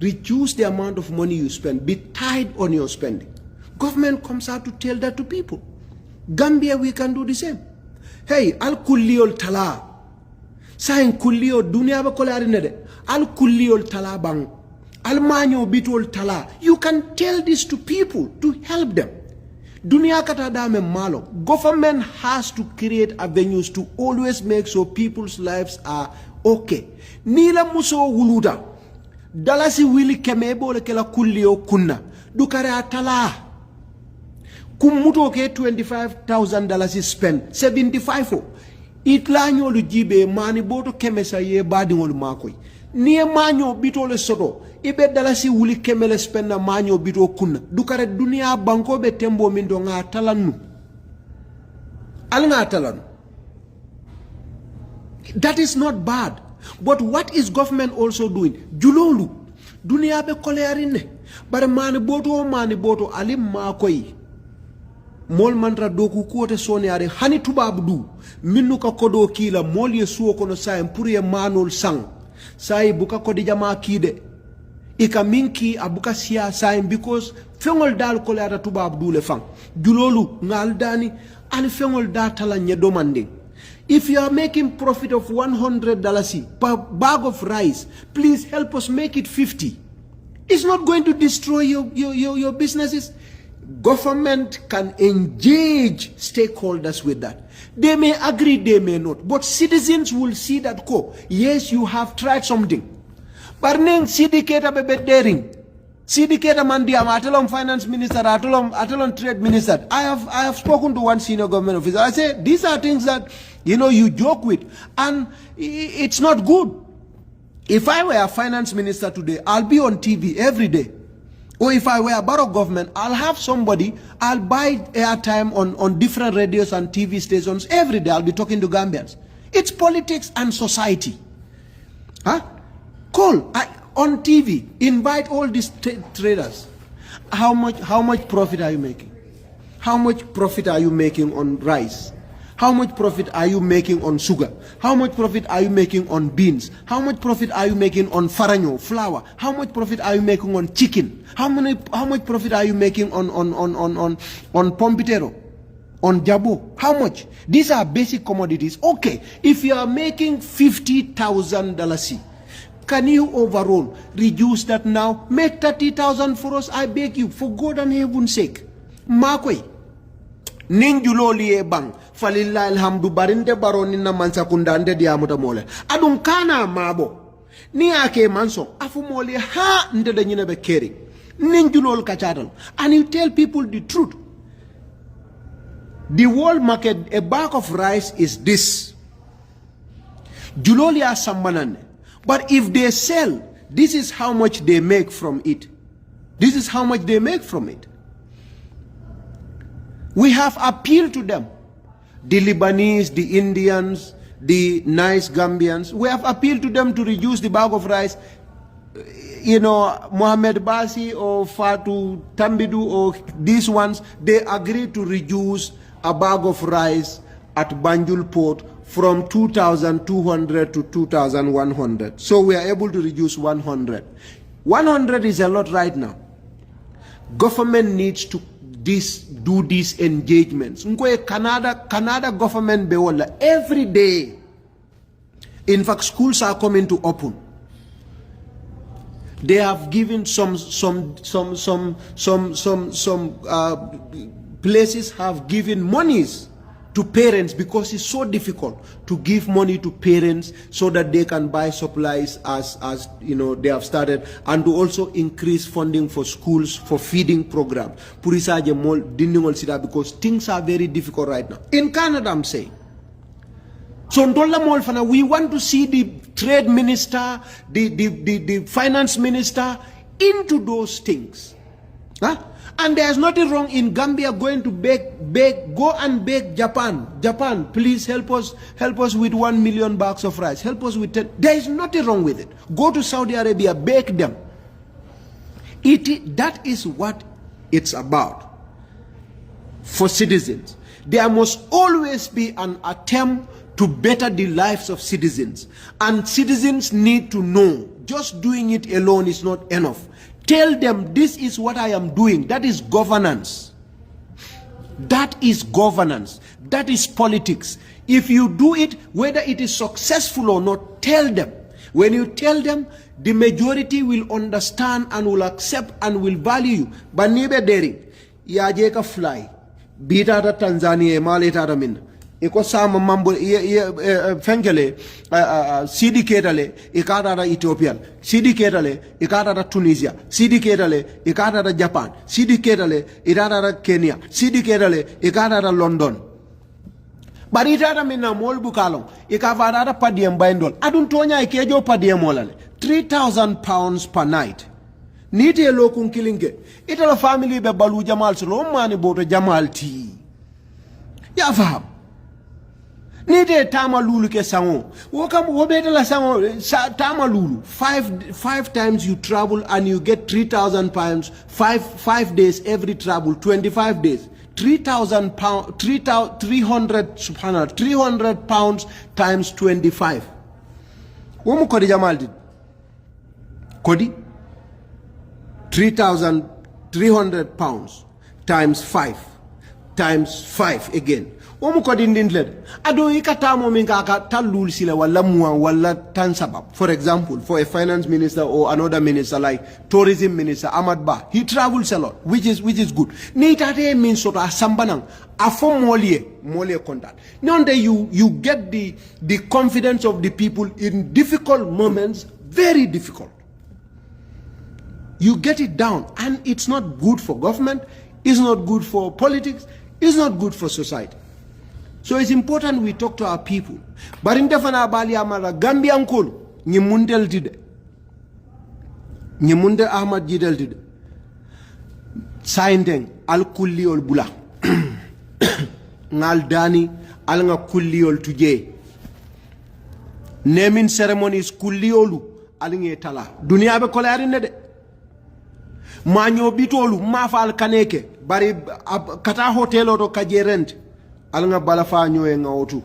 Reduce the amount of money you spend. Be tight on your spending. Government comes out to tell that to people. Gambia, we can do the same. Hey, al kulliyol tala. Sayin kulliyo dunia ba kolari nede. Al kulliyol tala bang. Al manyo bitol tala. You can tell this to people to help them. Dunia kata dame malo. Government has to create avenues to always make sure people's lives are okay. Nila muso wuluda. Dalasi wili kemebo le kela kulliyo kunna. Dukare atala. Kumuto ke $25,000 is spent 75 o itlanyo lu jibe mani boto kemesa ye badi ngol makoy ni manyo bito le soto ibe dalasi wuli kemele spend na manyo bito kunna dukare dunia banko be tembo min do nga talanu al nga talanu. That is not bad, but what is government also doing? Julolu dunia be kolerine bare mani boto alim makoy mol mantra doku kote soniare hani tubabu du minnu ka kodo kila mol ye suwo kono sayen pour ye manol sang Sai buka kodija ma kide. Ika minki abuka siya sain because fengol dal ko la tuba abdule fang. Julolu ngal dani and fengol data la nyedomanding. If you are making profit of $100 per bag of rice, please help us make it 50. It's not going to destroy your businesses. Government can engage stakeholders with that. They may agree, they may not. But citizens will see that, yes, you have tried something. But neng sidiketa bebe daring. Sidiketa mandiam atelom finance minister, atelom trade minister. I have spoken to one senior government officer. I say these are things that you joke with, and it's not good. If I were a finance minister today, I'll be on TV every day. Or if I were a borough government, I'll have somebody, I'll buy airtime on different radios and TV stations every day. I'll be talking to Gambians. It's politics and society. Call on TV, invite all these traders. How much profit are you making? How much profit are you making on rice? How much profit are you making on sugar? How much profit are you making on beans? How much profit are you making on faranyo, flour? How much profit are you making on chicken? How much profit are you making on pompitero, on jabo? How much? These are basic commodities. Okay, if you are making $50,000, can you overall reduce that now? Make 30,000 for us, I beg you, for God and heaven's sake. Makwe. Ninjuloli e bang falilla alhamdu barinde baroni na mansa kundande diamuta mole adum kana mabo ni ake manso afu mole ha ndede nyine be keri ninjulol kachadal. And you tell people the truth. The world market, a bag of rice is this julolia sambanane, but if they sell, this is how much they make from it. This is how much they make from it. We have appealed to them, the Lebanese, the Indians, the nice Gambians. We have appealed to them to reduce the bag of rice. Mohamed Basi or Fatu Tambidu or these ones, they agreed to reduce a bag of rice at Banjul Port from 2,200 to 2,100. So we are able to reduce 100. 100 is a lot right now. Government needs to do these engagements. Canada government bewola every day. In fact, schools are coming to open. They have given some places have given monies to parents because it's so difficult to give money to parents so that they can buy supplies as they have started, and to also increase funding for schools for feeding programs. Because things are very difficult right now. In Canada, I'm saying. So we want to see the trade minister, the finance minister into those things. And there's nothing wrong in Gambia going to go and beg Japan. Japan, please help us with 1 million bags of rice. Help us with 10. There is nothing wrong with it. Go to Saudi Arabia, beg them. That is what it's about. For citizens, there must always be an attempt to better the lives of citizens. And citizens need to know just doing it alone is not enough. Tell them this is what I am doing. That is governance. That is governance. That is politics. If you do it, whether it is successful or not, tell them. When you tell them, the majority will understand and will accept and will value you. Banibe dering, yajeka fly, bita da Tanzania, maleta da min. Iko sama mambo fengele CD ketale ikada da Ethiopian, CD ketale ikada da Tunisia, CD ketale ikada da Japan, CD ketale ikada da Kenya, CD ketale ikada da London. Bari itada mina mol bukalong ikavada da padiem baindol adun tonya ikejo padiem molale 3,000 pounds per night. Nite lokun kilinge itala family be balu jamal so mani boto jamal ti ya faham. Nite tama lulu ke sango. Wokam wobeta la sango tama lulu. Five times you travel and you get 3,000 pounds. 5 days every travel. 25 days. 3,000 pounds. 300 pounds times 25. Womu Kodi Jamal did. Kodi, 3,300 pounds times 5 times 5 again. Womu Kodi ndindled. Ado ikatamo minkaka talul sile wala muwa wala tansabab. For example, for a finance minister or another minister like tourism minister Ahmed Ba, he travels a lot, which is good. Nitate means sort of sambanang. Afo molie contact. Nonde you get the confidence of the people in difficult moments, very difficult. You get it down, and it's not good for government, it's not good for politics, it's not good for society. So it's important we talk to our people. But in defana bali amara Gambia nkolu ni mundel tide. Ni mundel Ahmad jidel tide. Saindeng al kulli ol bula. Ngal dani al nga kulli ol tuje. Naming ceremonies kulli olu al nge tala. Dunia be kolari ne de. Manyo bitolu mafa al kaneke bari kata hotel oto kajerent al nga balafa nyoe nga otu.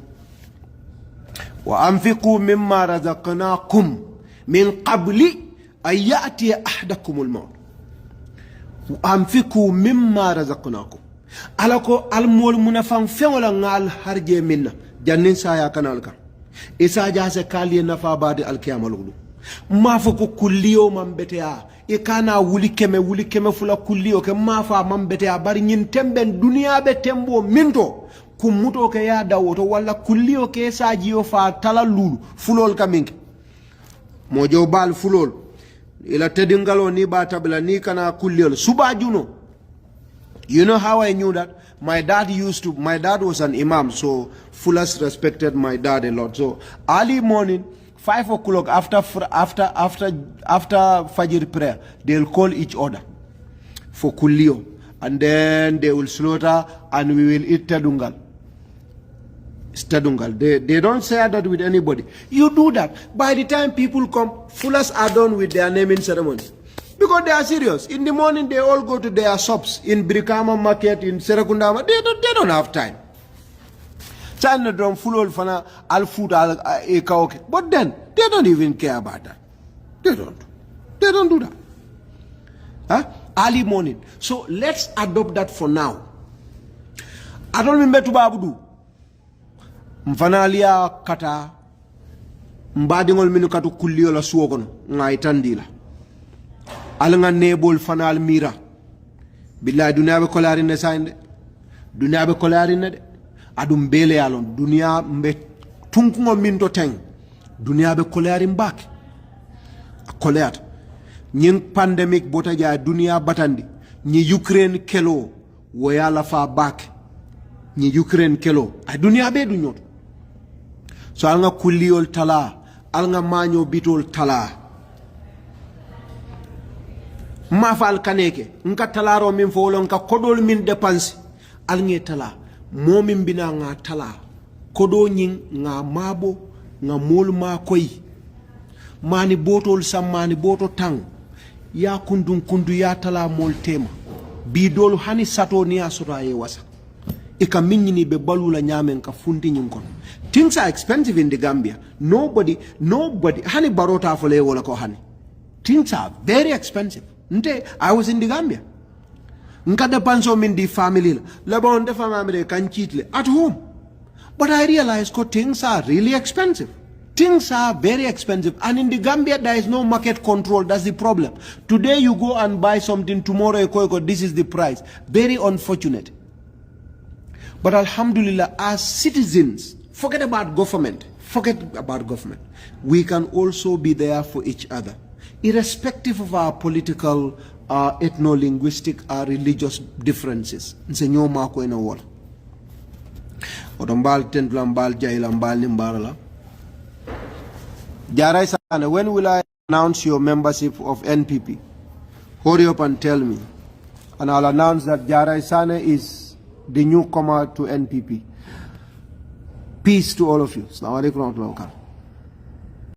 Wa anfiqu mimma razaqnakum min qabli an ya'ti ahadakum al-maut. Wa anfiqu mimma razaqnakum. Alako al-mol munafan fengola ngal harje minna jannin saya kanal kan. Isa jase kali nafa badi al-qiyamah lulu. Mafako kulliyo mambetea ikana wuli keme fula kulliyo ke mafa mambetea bari nyin temben dunia be tembo minto kumuto ke ya dawoto wala kulliyo ke sajiyo fa tala lulu fulol kaminke mojo bal fulol ila tedingalo ni ba tabla ni kana kulliyo suba juno. You know how I knew that? My dad was an imam, so Fullers respected my dad a lot. So early morning, 5 o'clock after Fajr prayer, they'll call each other for kulliyo, and then they will slaughter and we will eat tedungal. They don't share that with anybody. You do that. By the time people come, Fullers are done with their naming ceremony. Because they are serious. In the morning, they all go to their shops in Brikama market, in Serakundama. They don't have time. China drum full fana al food al karaoke. But then they don't even care about that. They don't do that. Huh? Early morning. So let's adopt that for now. I don't remember to babudu. Mfanalia kata mbadingol minukatu kulliyo la suogono ngaitandila. Alanga nebol fanal mira. Billahi dunia be kolari ne sainde. Dunia be kolari ne de. Adum bele alon dunia mbe tunkungo minto teng. Dunia be kolari mbaki. Koleat. Nying pandemic bota ja dunia batandi. Ni Ukraine kelo woyala fa bak. Ni Ukraine kelo. Ay dunia be dunyo. So alanga kuliol tala. Alanga manyo bitol tala. Mafal kaneke nka talaro min folo nka kodol min dépense alnge tala momin bina nga tala kodo nyin nga mabo nga mol ma koy mani botol sammani boto tang ya kundu ya tala mol tema bi dolu hani sato ni asura ye wasa ika minyini be balula nyamen ka fundi nyin kon. Things are expensive in the Gambia. Nobody hani barota fole wala ko hani. Things are very expensive. I was in the Gambia. Nkada panso min di family la bon de family kan cheatle at home. But I realized things are really expensive. Things are very expensive, and in the Gambia there is no market control. That's the problem. Today you go and buy something, tomorrow you go, this is the price. Very unfortunate. But alhamdulillah, as citizens, forget about government. We can also be there for each other, irrespective of our political, ethno-linguistic, religious differences. Nsenyo mako ina wala. Otombal tentlambal jailambal nimbarala. Jarai sana, when will I announce your membership of NPP? Hurry up and tell me. And I'll announce that Jarai Sana is the newcomer to NPP. Peace to all of you. Assalamu alaikum warahmatullahi wabarakatuh.